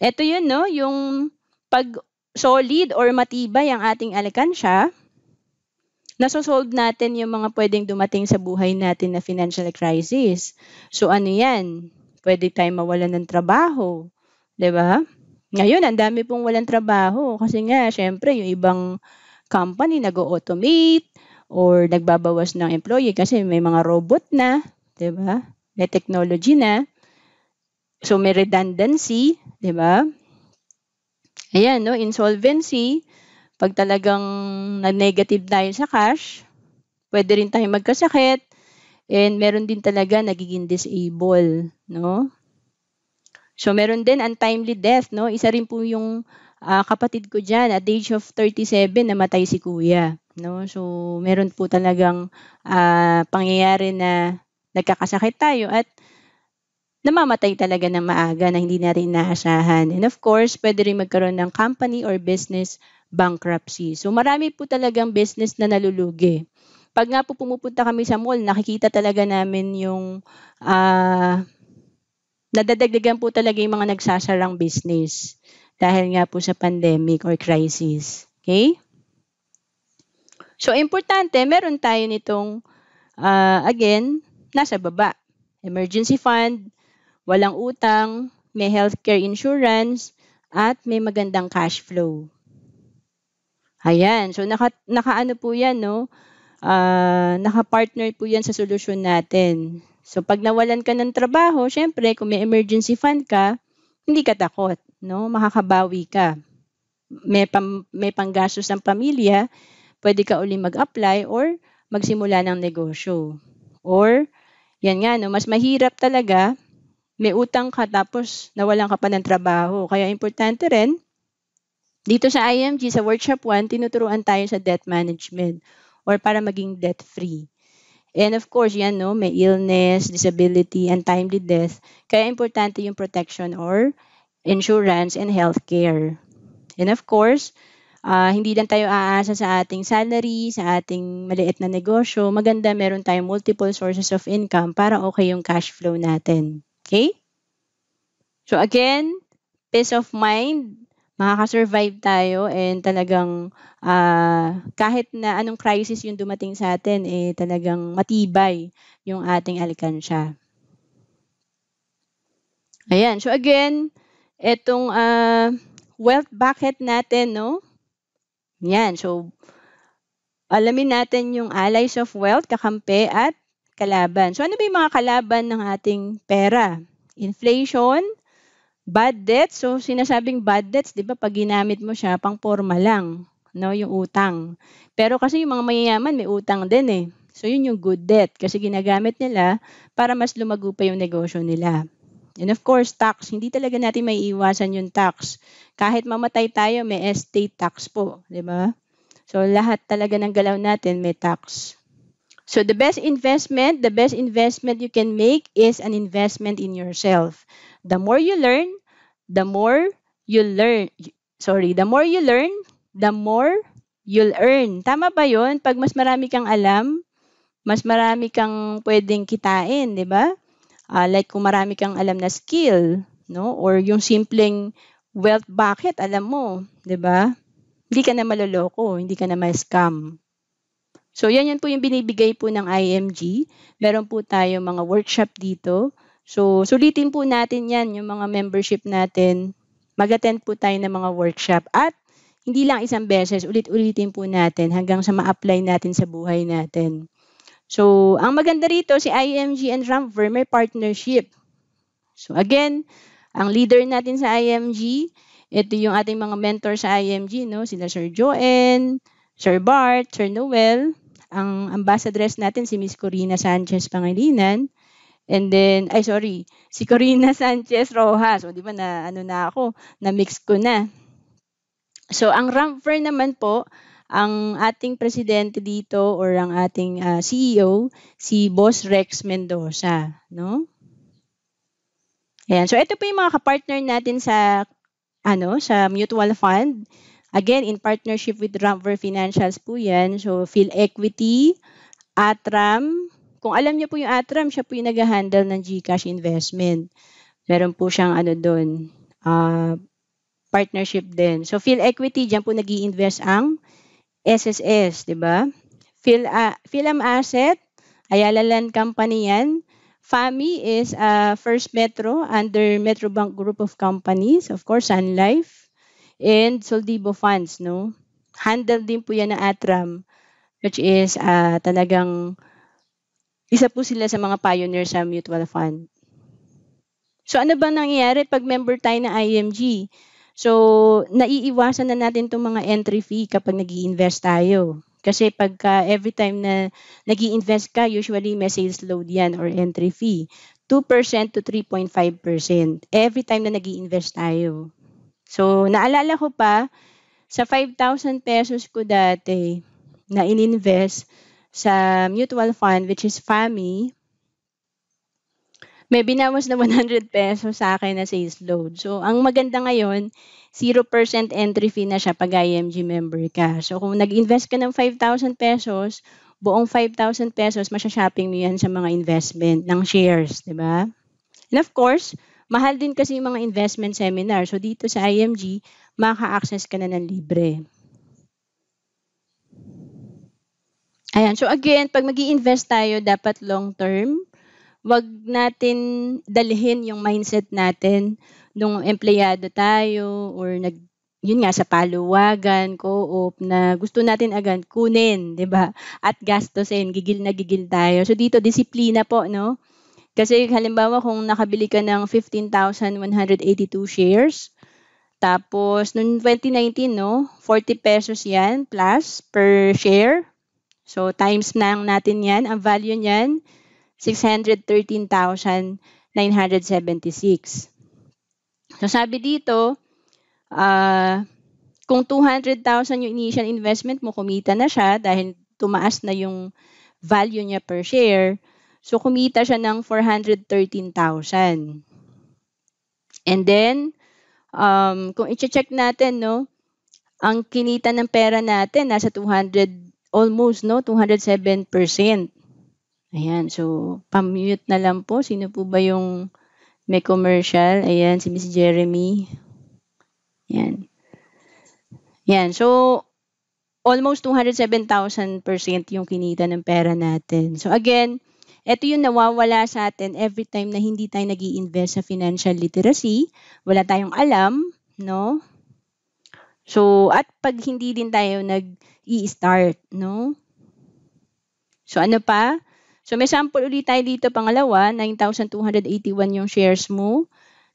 eto yun, no? Yung pag solid or matibay ang ating alkansya, nasosolve natin yung mga pwedeng dumating sa buhay natin na financial crisis. So ano yan? Pwede tayong mawalan ng trabaho. 'Di ba? Ngayon, ang dami pong walang trabaho kasi nga, syempre, yung ibang company nag-automate or nagbabawas ng employee kasi may mga robot na, 'di ba? May technology na. So may redundancy, 'di ba? Ayan, no, insolvency. Pag talagang na-negative tayo sa cash, pwede rin tayong magkasakit, and meron din talaga nagiging disable, no? So, meron din untimely death, no? Isa rin po yung kapatid ko dyan, at the age of 37, namatay si kuya, no? So, meron po talagang pangyayari na nagkakasakit tayo at namamatay talaga ng maaga na hindi natin inaasahan. And of course, pwede rin magkaroon ng company or business bankruptcy. So marami po talagang business na nalulugi. Pag nga po pumupunta kami sa mall, nakikita talaga namin yung nadadagdagan po talaga yung mga nagsasarang business dahil nga po sa pandemic or crisis. Okay? So importante, meron tayo nitong again, nasa baba. Emergency fund, walang utang, may healthcare insurance, at may magandang cash flow. Ayan. So, naka-ano po yan, no? Naka-partner po yan sa solusyon natin. So, pag nawalan ka ng trabaho, syempre, kung may emergency fund ka, hindi ka takot, no? Makakabawi ka. May panggastos ng pamilya, pwede ka uli mag-apply or magsimula ng negosyo. Or, yan nga, no? Mas mahirap talaga, may utang ka tapos nawalan ka pa ng trabaho. Kaya importante rin, dito sa IMG, sa Workshop 1, tinuturuan tayo sa debt management or para maging debt-free. And of course, yan, no, may illness, disability, untimely death. Kaya importante yung protection or insurance and healthcare. And of course, hindi lang tayo aasa sa ating salary, sa ating maliit na negosyo. Maganda, meron tayong multiple sources of income para okay yung cash flow natin. Okay? So again, peace of mind, makakasurvive tayo, and talagang kahit na anong crisis yung dumating sa atin, talagang matibay yung ating alkansya. Ayan. So again, etong wealth bucket natin, no? Yan. So, alamin natin yung allies of wealth, kakampi at kalaban. So ano ba yung mga kalaban ng ating pera? Inflation, bad debts. So, sinasabing bad debts, di ba, pag ginamit mo siya, pang forma lang, no, yung utang. Pero kasi yung mga mayayaman, may utang din eh. So, yun yung good debt kasi ginagamit nila para mas lumago pa yung negosyo nila. And of course, tax. Hindi talaga natin may iwasan yung tax. Kahit mamatay tayo, may estate tax po, di ba? So, lahat talaga ng galaw natin may tax. So, the best investment you can make is an investment in yourself. The more you learn, the more you learn, the more you'll earn. Tama ba yun? Pag mas marami kang alam, mas marami kang pwedeng kitain, di ba? Like kung marami kang alam na skill, no? Or yung simpleng wealth bucket, alam mo, di ba? Hindi ka na maloloko, hindi ka na ma-scam. So, yan po yung binibigay po ng IMG. Meron po tayo mga workshop dito. So, sulitin po natin yan, yung mga membership natin. Mag-attend po tayo ng mga workshop. At hindi lang isang beses, ulit-ulitin po natin hanggang sa ma-apply natin sa buhay natin. So, ang maganda rito, si IMG and Ramver may partnership. So, again, ang leader natin sa IMG, ito yung ating mga mentor sa IMG, no? Sila Sir Joen, Sir Bart, Sir Noel. Ang ambassadress natin, si Miss Corina Sanchez Pangilinan. And then, si Corina Sanchez Rojas. O, di ba, na-mix ko na. So, ang Ramver naman po, ang ating presidente dito or ang ating CEO, si Boss Rex Mendoza, no? Ayan. So, ito po yung mga kapartner natin sa mutual fund. Again, in partnership with Ramver Financials po yan. So, PhilEquity, Atram. Kung alam niyo po yung Atram, siya po yung nag-handle ng GCash investment. Meron po siyang doon, partnership din. So, PhilEquity, dyan po nag-i-invest ang SSS, di ba? Philam Asset, Ayala Land Company yan. FAMI is First Metro under Metrobank Group of Companies. Of course, Sun Life. And Soldibo Funds, no? Handle din po yan ng Atram, which is talagang isa po sila sa mga pioneers sa mutual fund. So, ano ba nangyayari pag member tayo ng IMG? So, naiiwasan na natin itong mga entry fee kapag nag-i-invest tayo. Kasi pagka every time na nag-i-invest ka, usually may sales load yan or entry fee. 2% to 3.5% every time na nag-i-invest tayo. So, naalala ko pa, sa 5,000 pesos ko dati na in-invest sa mutual fund, which is FAMI, may binawas na 100 pesos sa akin na sales load. So, ang maganda ngayon, 0% entry fee na siya pag IMG member ka. So, kung nag-invest ka ng 5,000 pesos, buong 5,000 pesos, masya-shopping mo yan sa mga investment ng shares, di ba? And of course, mahal din kasi yung mga investment seminar. So, dito sa IMG, maka-access ka na ng libre. Ayan. So, again, pag mag-i-invest tayo, dapat long-term. Wag natin dalhin yung mindset natin nung empleyado tayo or yun nga, sa paluwagan, co-op, na gusto natin agad kunin, di ba? At gastusin, gigil na gigil tayo. So, dito, disiplina po, no? Kasi halimbawa kung nakabili ka ng 15,182 shares, tapos noong 2019, no, 40 pesos yan plus per share. So times lang natin yan. Ang value niyan, 613,976. So sabi dito, kung 200,000 yung initial investment mo, kumita na siya dahil tumaas na yung value niya per share. So, kumita siya ng 413,000. And then, kung i-check natin, no, ang kinita ng pera natin, nasa 207%. Ayan, so, pamute na lang po. Sino po ba yung may commercial? Ayan, si Miss Jeremy. Ayan. Ayan, so, almost 207,000% yung kinita ng pera natin. So, again, ito yung nawawala sa atin every time na hindi tayo nag-i-invest sa financial literacy. Wala tayong alam, no? So, at pag hindi din tayo nag-i-start, no? So, ano pa? So, may sample ulit tayo dito, pangalawa, 9,281 yung shares mo.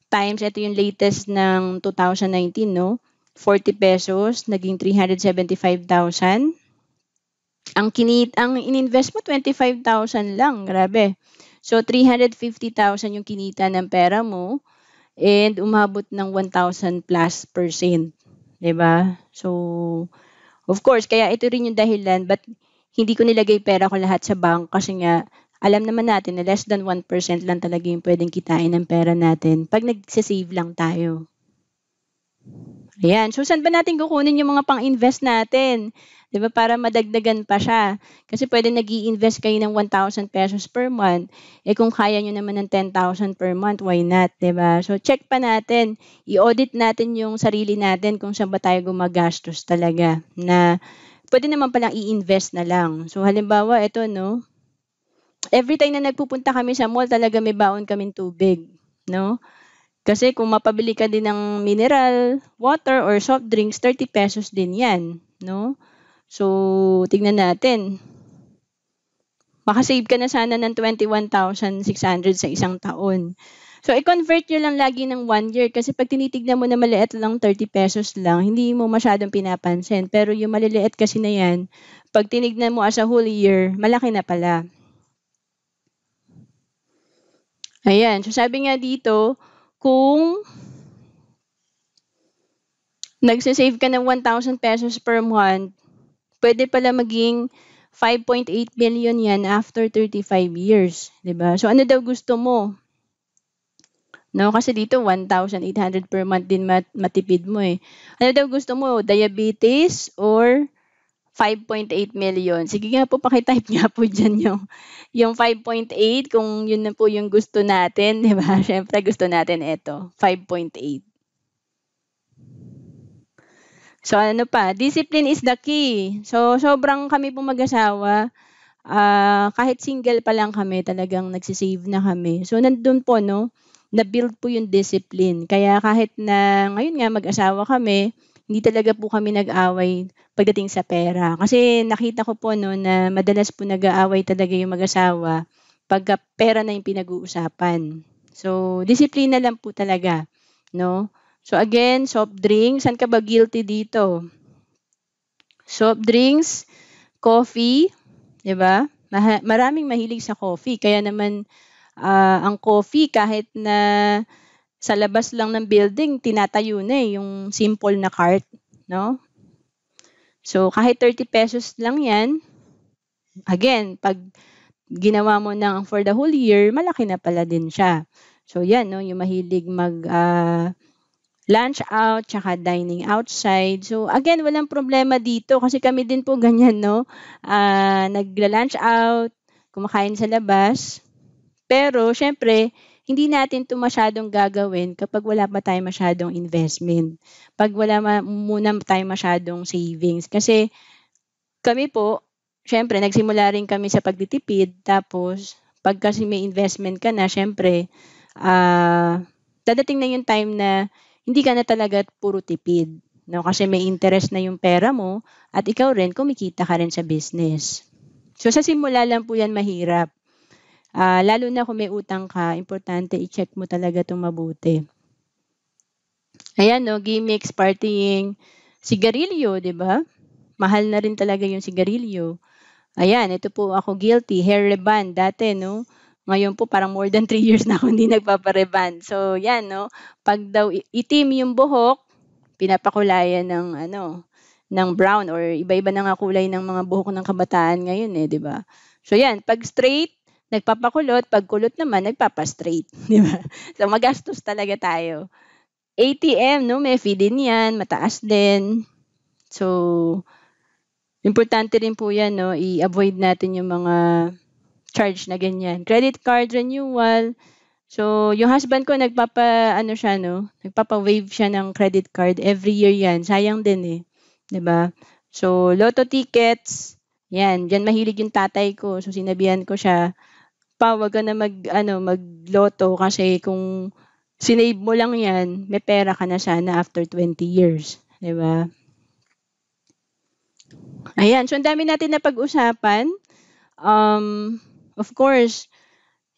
Times, ito yung latest ng 2019, no? 40 pesos, naging 375,000. Ang ininvest mo, 25,000 lang. Grabe. So, 350,000 yung kinita ng pera mo and umabot ng 1,000 plus %. Diba? So, of course, kaya ito rin yung dahilan but hindi ko nilagay pera ko lahat sa bank kasi nga, alam naman natin na less than 1% lang talaga yung pwedeng kitain ng pera natin pag nagsisave lang tayo. Ayan. So, saan ba natin kukunin yung mga pang-invest natin? 'Di ba, para madagdagan pa siya. Kasi pwede nag-i-invest kayo ng 1,000 pesos per month. Eh, kung kaya nyo naman ng 10,000 per month, why not, 'di ba? So, check pa natin. I-audit natin yung sarili natin kung saan ba tayo gumagastos talaga na pwede naman palang i-invest na lang. So, halimbawa, ito, no, every time na nagpupunta kami sa mall, talaga may baon kaming tubig, no? Kasi kung mapabili ka din ng mineral, water, or soft drinks, 30 pesos din yan, no? So, tignan natin. Makasave ka na sana ng 21,600 sa isang taon. So, i-convert nyo lang lagi ng 1 year kasi pag tinitignan mo na maliit lang 30 pesos lang, hindi mo masyadong pinapansin. Pero yung maliliit kasi na yan, pag tinignan mo as a whole year, malaki na pala. Ayan. So, sabi nga dito, kung nagsasave ka ng 1,000 pesos per month, pwede pala maging 5.8 million yan after 35 years. 'Di ba? So, ano daw gusto mo? No, kasi dito 1,800 per month din matipid mo eh. Ano daw gusto mo? Diabetes or 5.8 million? Sige nga po, pakitype nga po dyan yung 5.8 kung yun na po yung gusto natin, di ba? Siyempre gusto natin ito, 5.8. So ano pa, discipline is the key. So sobrang kami pong mag-asawa, kahit single pa lang kami, talagang nagsisave na kami. So nandun po, no, na-build po yung discipline. Kaya kahit na ngayon nga mag-asawa kami, hindi talaga po kami nag-away pagdating sa pera. Kasi nakita ko po, no, na madalas po nag-aaway talaga yung mag-asawa pagka pera na yung pinag-uusapan. So, disiplina lang po talaga, no? So again, soft drinks, saan ka ba guilty dito? Soft drinks, coffee, 'di ba? Maraming mahilig sa coffee. Kaya naman ang coffee kahit na sa labas lang ng building, tinatayo na eh, yung simple na cart, no? So, kahit 30 pesos lang yan, again, pag ginawa mo ng for the whole year, malaki na pala din siya. So, yan, no, yung mahilig lunch out, tsaka dining outside. So, again, walang problema dito kasi kami din po ganyan, no? Nagla-lunch out, kumakain sa labas. Pero, syempre, hindi natin ito masyadong gagawin kapag wala pa tayong masyadong investment. Pag wala muna tayong masyadong savings. Kasi kami po, syempre, nagsimula rin kami sa pagtitipid. Tapos, pag kasi may investment ka na, syempre, dadating na yung time na hindi ka na talaga puro tipid. No? Kasi may interest na yung pera mo at ikaw rin, kumikita ka rin sa business. So, sa simula lang po yan mahirap. Lalo na kung may utang ka, importante i-check mo talaga itong mabuti. Ayan, no, gimmicks, partying, sigarilyo, di ba? Mahal na rin talaga yung sigarilyo. Ayan, ito po ako guilty, hair reband dati, no? Ngayon po parang more than 3 years na ako hindi nagpapareband. So, yan, no? Pag daw itim yung buhok, pinapakulayan ng brown or iba-iba na nga kulay ng mga buhok ng kabataan ngayon eh, di ba? So, yan, pag straight, nagpapakulot, pag kulot naman, nagpapastraight. Di ba? So, magastos talaga tayo. ATM, no? May fee din yan, mataas din. So, importante rin po yan, no? I-avoid natin yung mga charge na ganyan. Credit card renewal. So, yung husband ko, nagpapa-waive siya ng credit card. Every year yan. Sayang din eh. 'Di ba? So, lotto tickets. Yan. Diyan mahilig yung tatay ko. So, sinabihan ko siya, wag ka na mag-lotto kasi kung sinave mo lang yan, may pera ka na sana after 20 years. 'Di ba? Ayan. So, ang dami natin na pag-usapan. Of course,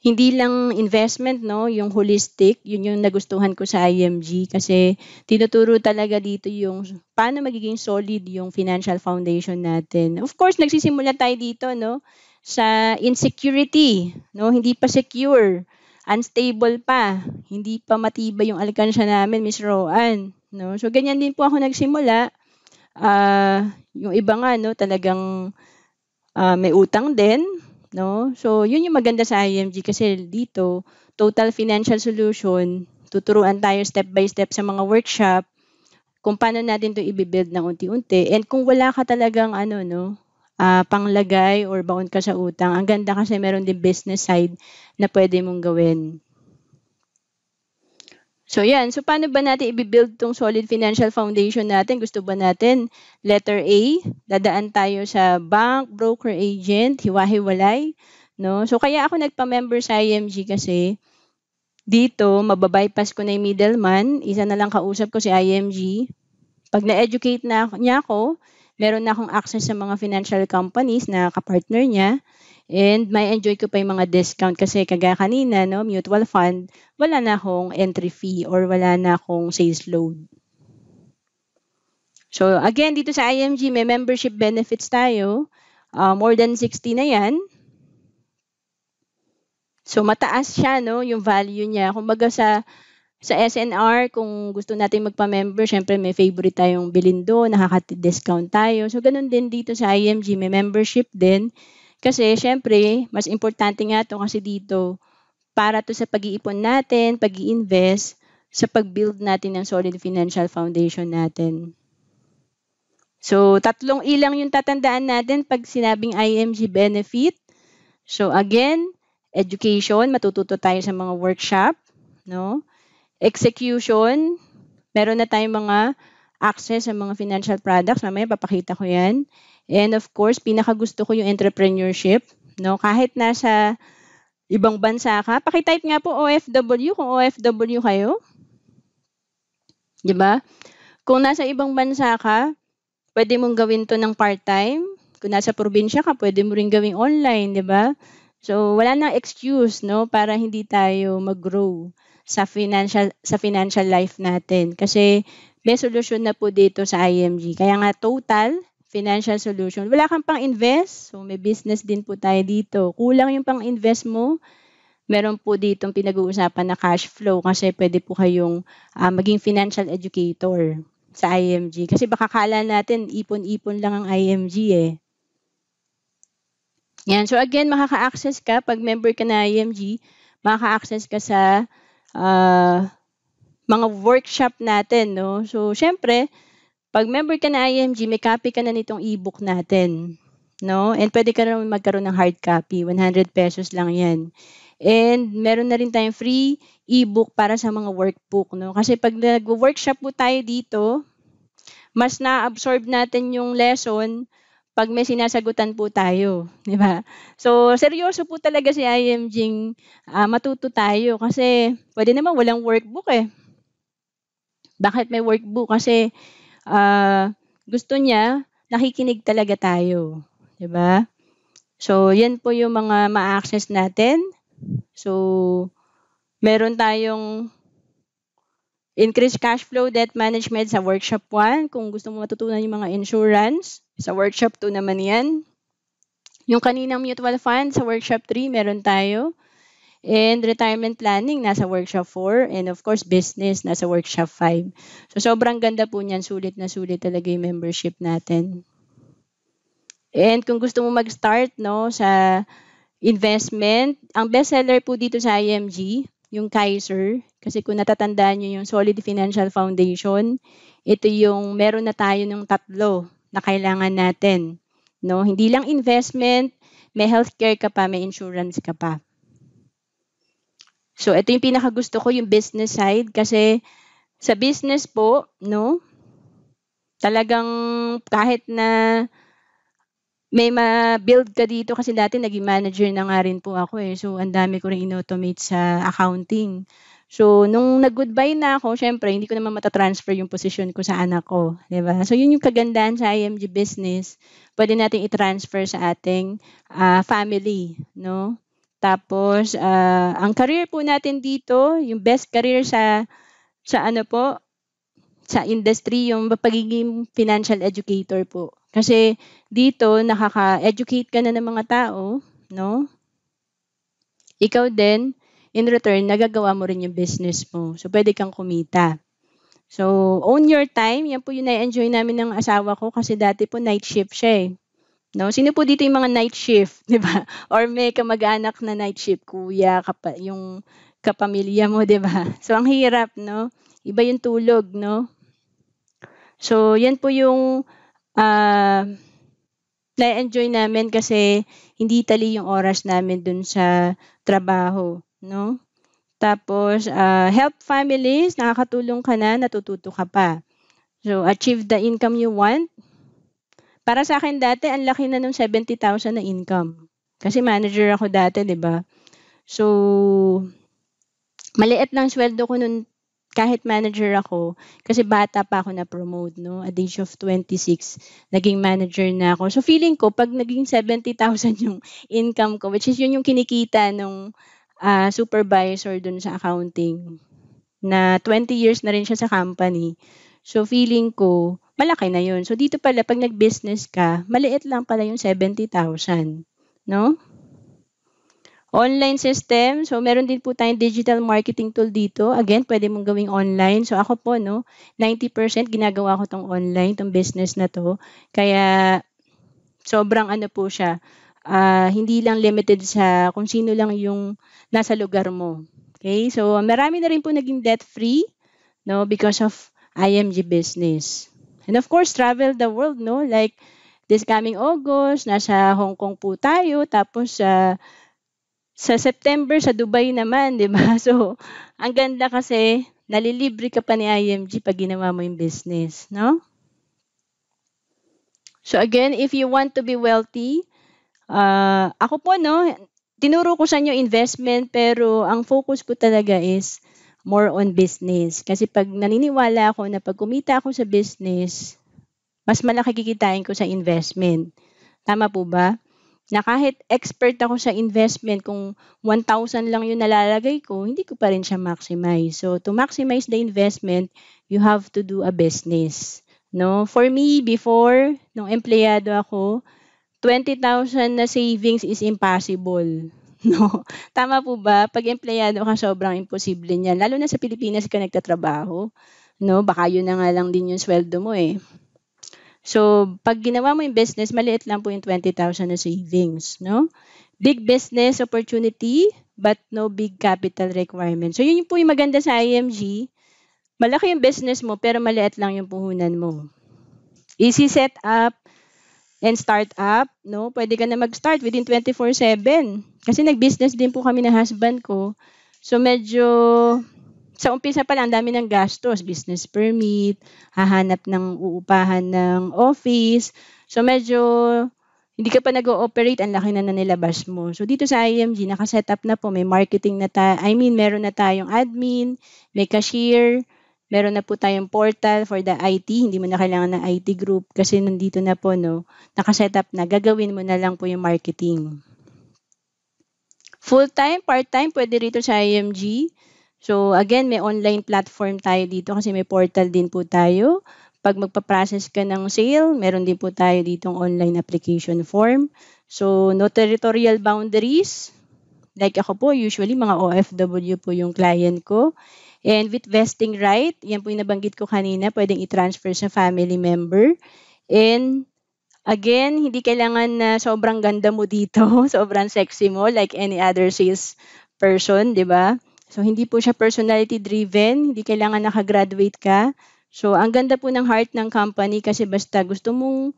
hindi lang investment, no? Yung holistic, yun yung nagustuhan ko sa IMG kasi tinuturo talaga dito yung paano magiging solid yung financial foundation natin. Of course, nagsisimula tayo dito, no? Sa insecurity, no? Hindi pa secure, unstable pa, hindi pa matibay yung alkansya namin, Miss Roan, no? So, ganyan din po ako nagsimula. Yung iba nga, no? Talagang may utang din, no? So, yun yung maganda sa IMG kasi dito, total financial solution, tuturuan tayo step by step sa mga workshop kung paano natin 'to i-build ng unti-unti. And kung wala ka talagang ano 'no, panglagay or baon ka sa utang, ang ganda kasi meron din business side na pwede mong gawin. So yan, so paano ba natin i-build tong solid financial foundation natin? Gusto ba natin letter A, dadaan tayo sa bank, broker, agent, hiwa-hiwalay, no? So kaya ako nagpa-member sa IMG kasi dito mababypass ko na yung middleman, isa na lang kausap ko si IMG. Pag na-educate niya ako, meron na akong access sa mga financial companies na kapartner niya. And may enjoy ko pa yung mga discount kasi kagaya kanina, no, mutual fund, wala na akong entry fee or wala na akong sales load. So again, dito sa IMG, may membership benefits tayo. More than 60 na yan. So mataas siya, no, yung value niya. Kumbaga sa SNR, kung gusto natin magpa-member, syempre may favorite tayong bilhin doon, nakaka-discount tayo. So ganun din dito sa IMG, may membership din. Kasi syempre, mas importante nga ito kasi dito para to sa pag-iipon natin, pag-i-invest, sa pag-build natin ng solid financial foundation natin. So, 3 ilang yung tatandaan natin pag sinabing IMG benefit. So, again, education, matututo tayo sa mga workshop, no? Execution, meron na tayong mga access sa mga financial products. Mamaya papakita ko yan. And of course, pinakagusto ko yung entrepreneurship. No? Kahit nasa ibang bansa ka, pakitype nga po OFW kung OFW kayo. Diba? Kung nasa ibang bansa ka, pwede mong gawin to ng part-time. Kung nasa probinsya ka, pwede mo rin gawing online, diba? So, wala nang excuse, no, para hindi tayo mag-grow sa financial life natin. Kasi may solusyon na po dito sa IMG. Kaya nga total financial solution. Wala kang pang-invest, so may business din po tayo dito. Kulang yung pang-invest mo, meron po ditong pinag-uusapan na cash flow kasi pwede po kayong maging financial educator sa IMG. Kasi baka kala natin ipon-ipon lang ang IMG eh. Yan. So again, makaka-access ka pag member ka na IMG, makaka-access ka sa mga workshop natin, no? So syempre, pag member ka na IMG, may copy ka na nitong ebook natin, no? And pwede ka naman magkaroon ng hard copy, 100 pesos lang 'yan. And meron na rin tayong free ebook para sa mga workbook, no? Kasi pag nag-workshop po tayo dito, mas na-absorb natin yung lesson pag may sinasagutan po tayo, di ba? So, seryoso po talaga si IMG, matuto tayo kasi pwede naman walang workbook eh. Bakit may workbook? Kasi gusto niya, nakikinig talaga tayo. di ba? So, yan po yung mga ma-access natin. So, meron tayong increased cash flow debt management sa workshop 1. Kung gusto mo matutunan yung mga insurance, sa workshop 2 naman yan. Yung kaninang mutual fund, sa workshop 3, meron tayo. And retirement planning, nasa workshop 4. And of course, business, nasa workshop 5. So, sobrang ganda po niyan. Sulit na sulit talaga yung membership natin. And kung gusto mo mag-start no, sa investment, ang bestseller po dito sa IMG, yung Kaiser. Kasi kung natatandaan nyo yung Solid Financial Foundation, ito yung meron na tayo ng 3 na kailangan natin. No? Hindi lang investment, may healthcare ka pa, may insurance ka pa. So, ito yung pinakagusto ko, yung business side. Kasi sa business po, no, talagang kahit na may ma-build ka dito, kasi dati naging manager na nga rin po ako eh. So, ang dami ko rin in-automate sa accounting. So, nung nag-goodbye na ako, syempre, hindi ko naman matatransfer yung position ko sa anak ko. Diba? So, yun yung kagandahan sa IMG business. Pwede natin i-transfer sa ating family, no? Tapos, ang career po natin dito, yung best career sa ano po, sa industry, yung pagiging financial educator po. Kasi dito, nakaka-educate ka na ng mga tao, no? Ikaw din, in return, nagagawa mo rin yung business mo. So, pwede kang kumita. So, own your time. Yan po yung na-enjoy namin ng asawa ko kasi dati po night shift siya eh. No? Sino po dito yung mga night shift, di ba? Or may kamag-anak na night shift, kuya, yung kapamilya mo, di ba? So, ang hirap, no? Iba yung tulog, no? So, yan po yung na-enjoy namin kasi hindi tali yung oras namin dun sa trabaho, no? Tapos, help families, nakakatulong ka na, natututo ka pa. So, achieve the income you want. Para sa akin dati, ang laki na ng 70,000 na income. Kasi manager ako dati, di ba? So, maliit lang sweldo ko nun kahit manager ako. Kasi bata pa ako na-promote, no? At the age of 26, naging manager na ako. So, feeling ko, pag naging 70,000 yung income ko, which is yun yung kinikita nung supervisor dun sa accounting, na 20 years na rin siya sa company. So, feeling ko, malaki na yun. So, dito pala, pag nag-business ka, maliit lang pala yung 70,000. No? Online system. So, meron din po tayong digital marketing tool dito. Again, pwede mong gawing online. So, ako po, no, 90% ginagawa ko tong online, tong business na to. Kaya, sobrang ano po siya. Hindi lang limited sa kung sino lang yung nasa lugar mo. Okay? So, marami na rin po naging debt-free, no, because of IMG business. And of course, travel the world, no? Like, this coming August, nasa Hong Kong po tayo. Tapos, sa September, sa Dubai naman, di ba? So, ang ganda kasi, nalilibre ka pa ni IMG pag ginawa mo yung business, no? So again, if you want to be wealthy, ako po, no, tinuro ko sa inyo investment, pero ang focus ko talaga is more on business. Kasi pag naniniwala ako na pag kumita ako sa business, mas malaki kikitain ko sa investment. Tama po ba? Na kahit expert ako sa investment, kung 1,000 lang yung nalalagay ko, hindi ko pa rin siya maximize. So, to maximize the investment, you have to do a business. No? For me, before, nung empleyado ako, 20,000 na savings is impossible. No? Tama po ba? Pag empleyado ka, sobrang imposible niyan. Lalo na sa Pilipinas ka nagtatrabaho. No? Baka yun na nga lang din yung sweldo mo eh. So, pag ginawa mo yung business, maliit lang po yung 20,000 na savings, no? Big business opportunity, but no big capital requirement. So, yun po yung maganda sa IMG. Malaki yung business mo, pero maliit lang yung puhunan mo. Easy set up and start up, no? Pwede ka na mag-start within 24/7. Kasi nag-business din po kami ng husband ko. So, medyo sa umpisa pa lang, dami ng gastos, business permit, hahanap ng uupahan ng office. So, medyo hindi ka pa nag-ooperate, ang laki na nilabas mo. So, dito sa IMG, nakaset up na po, may marketing na meron na tayong admin, may cashier, meron na po tayong portal for the IT, hindi mo na kailangan ng IT group kasi nandito na po, no, nakaset up na, gagawin mo na lang po yung marketing. Full-time, part-time, pwede rito sa IMG. So, again, may online platform tayo dito kasi may portal din po tayo. Pag magpa-process ka ng sale, meron din po tayo ditong online application form. So, no territorial boundaries. Like ako po, usually mga OFW po yung client ko. And with vesting right, yan po yung nabanggit ko kanina, pwedeng i-transfer sa family member. And again, hindi kailangan na sobrang ganda mo dito, sobrang sexy mo like any other sales person, di ba? So, hindi po siya personality driven, hindi kailangan nakagraduate ka. So, ang ganda po ng heart ng company kasi basta gusto mong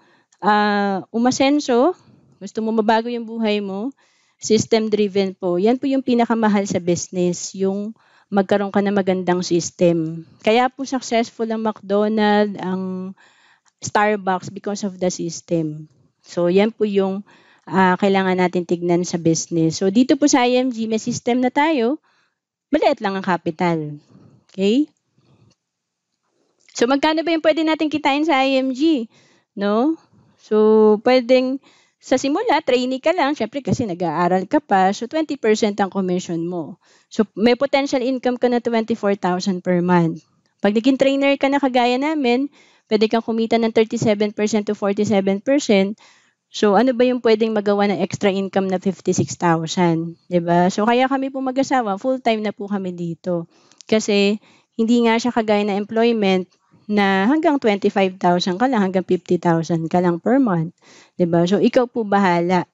umasenso, gusto mo mabago yung buhay mo, system driven po. Yan po yung pinakamahal sa business, yung magkaroon ka ng magandang system. Kaya po successful ang McDonald's, ang Starbucks because of the system. So, yan po yung kailangan natin tignan sa business. So, dito po sa IMG, may system na tayo, maliit lang ang capital. Okay? So, magkano ba yung pwede natin kitain sa IMG? No? So, pwedeng sa simula, trainee ka lang, syempre kasi nag-aaral ka pa, so 20% ang commission mo. So, may potential income ka na 24,000 per month. Pag naging trainer ka na kagaya namin, pwede kang kumita ng 37% to 47%. So, ano ba yung pwedeng magawa ng extra income na 56,000? Diba? So, kaya kami po mag-asawa, full-time na po kami dito. Kasi, hindi nga siya kagaya na employment na hanggang 25,000 ka lang, hanggang 50,000 ka lang per month. Diba? So, ikaw po bahala.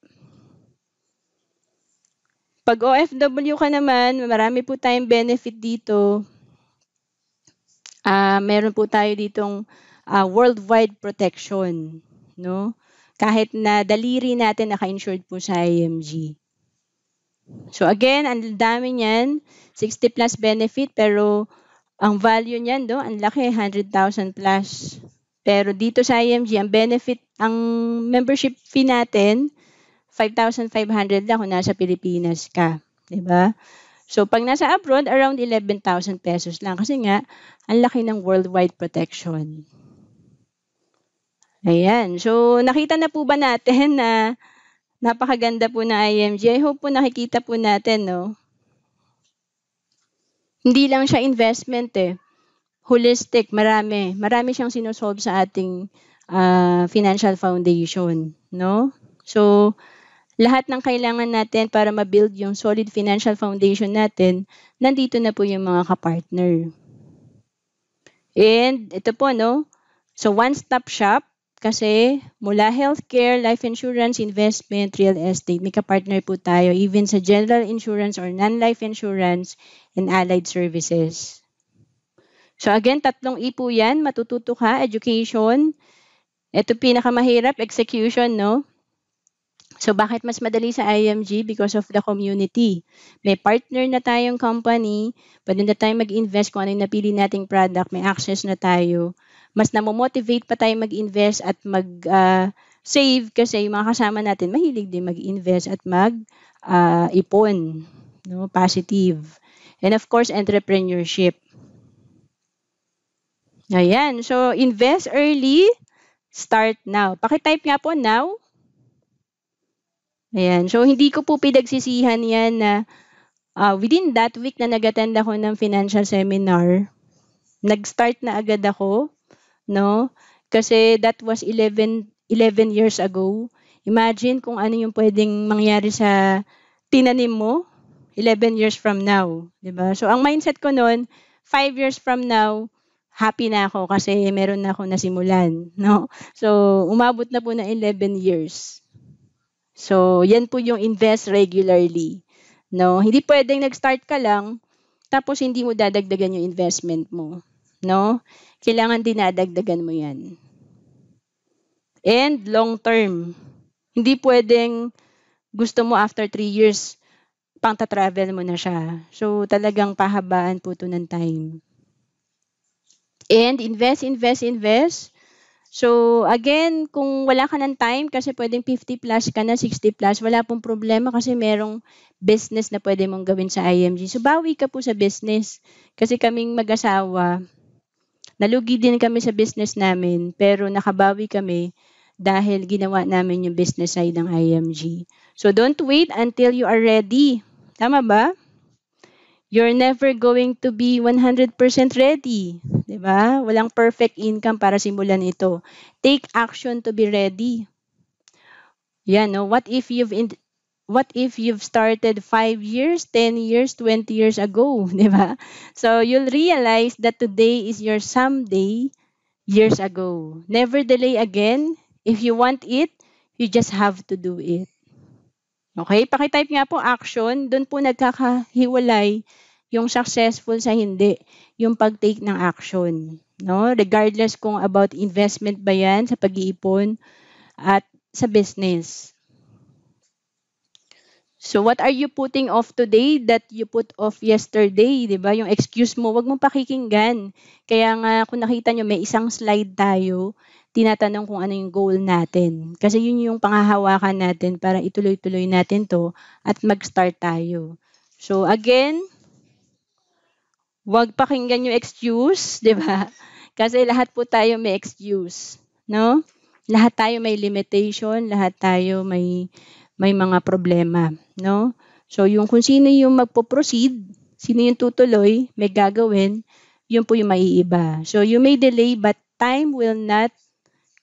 Pag OFW ka naman, marami po tayong benefit dito. Meron po tayo ditong worldwide protection, no? Kahit na daliri natin naka-insured po sa IMG. So again, ang dami niyan, 60 plus benefit, pero ang value niyan, ang laki, 100,000 plus. Pero dito sa IMG, ang benefit, ang membership fee natin, 5,500 lang kung nasa Pilipinas ka. Diba? So, pag nasa abroad, around 11,000 pesos lang. Kasi nga, ang laki ng worldwide protection. Ayan. So, nakita na po ba natin na napakaganda po ng IMG? I hope po nakikita po natin, no? Hindi lang siya investment holistic, marami. Marami siyang sinosolve sa ating financial foundation, no? So, lahat ng kailangan natin para ma-build yung solid financial foundation natin, nandito na po yung mga kapartner. And ito po, no? So, one-stop shop kasi mula healthcare, life insurance, investment, real estate, may kapartner po tayo even sa general insurance or non-life insurance and allied services. So again, 3 E po yan. Matututo ka, education. Ito pinakamahirap, execution, no? So bakit mas madali sa IMG? Because of the community. May partner na tayong company, pwede na tayong mag-invest kung ano yung napili nating product, may access na tayo. Mas namomotivate pa tayo mag-invest at mag-save kasi yung mga kasama natin mahilig din mag-invest at mag-ipon. No? Positive. And of course, entrepreneurship. Ayan. So, invest early, start now. Pakitype nga po now. Ayan. So, hindi ko po pinagsisihan yan na within that week na nag-attend ako ng financial seminar, nag-start na agad ako, no? Kasi that was 11 years ago. Imagine kung ano yung pwedeng mangyari sa tinanim mo 11 years from now, 'di ba? So, ang mindset ko noon, 5 years from now, happy na ako kasi meron na akong nasimulan, no? So, umabot na po na 11 years. So, yan po yung invest regularly, no? Hindi pwedeng nag-start ka lang tapos hindi mo dadagdagan yung investment mo, no? Kailangan dinadagdagan mo yan. And long term. Hindi pwedeng gusto mo after 3 years pang ta-travel mo na siya. So, talagang pahabaan po to ng time. And invest. So, again, kung wala ka ng time, kasi pwedeng 50 plus ka na, 60 plus, wala pong problema kasi merong business na pwede mong gawin sa IMG. So, bawi ka po sa business. Kasi kaming mag-asawa, nalugi din kami sa business namin, pero nakabawi kami dahil ginawa namin yung business side ng IMG. So, don't wait until you are ready. Tama ba? You're never going to be 100% ready. Diba? Walang perfect income para simulan ito. Take action to be ready. Yan, no? What if you've started 5 years, 10 years, 20 years ago, diba? So you'll realize that today is your someday years ago. Never delay again. If you want it, you just have to do it. Okay, pakitype nga po action, doon po nagkakahiwalay yung successful sa hindi, yung pag-take ng action. No? Regardless kung about investment ba yan, sa pag-iipon, at sa business. So what are you putting off today that you put off yesterday? Diba? Yung excuse mo, wag mong pakikinggan. Kaya nga, kung nakita nyo, may isang slide tayo, tinatanong kung ano yung goal natin. Kasi yun yung panghahawakan natin para ituloy-tuloy natin to at mag-start tayo. So again, wag pakinggan yung excuse, di ba? Kasi lahat po tayo may excuse, no? Lahat tayo may limitation, lahat tayo may mga problema, no? So yung kung sino yung magpo-proceed, sino yung tutuloy, may gagawin, yun po yung maiiba. So you may delay but time will not.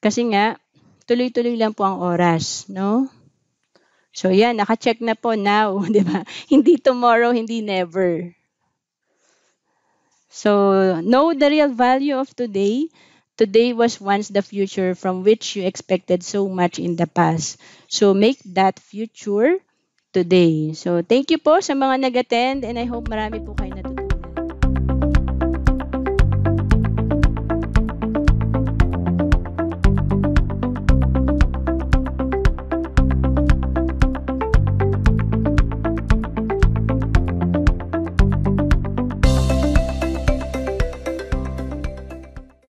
Kasi nga, tuloy-tuloy lang po ang oras, no? So, yan, naka-check na po now, di ba? Hindi tomorrow, hindi never. So, know the real value of today. Today was once the future from which you expected so much in the past. So, make that future today. So, thank you po sa mga nag-attend and I hope marami po kayo natutunan.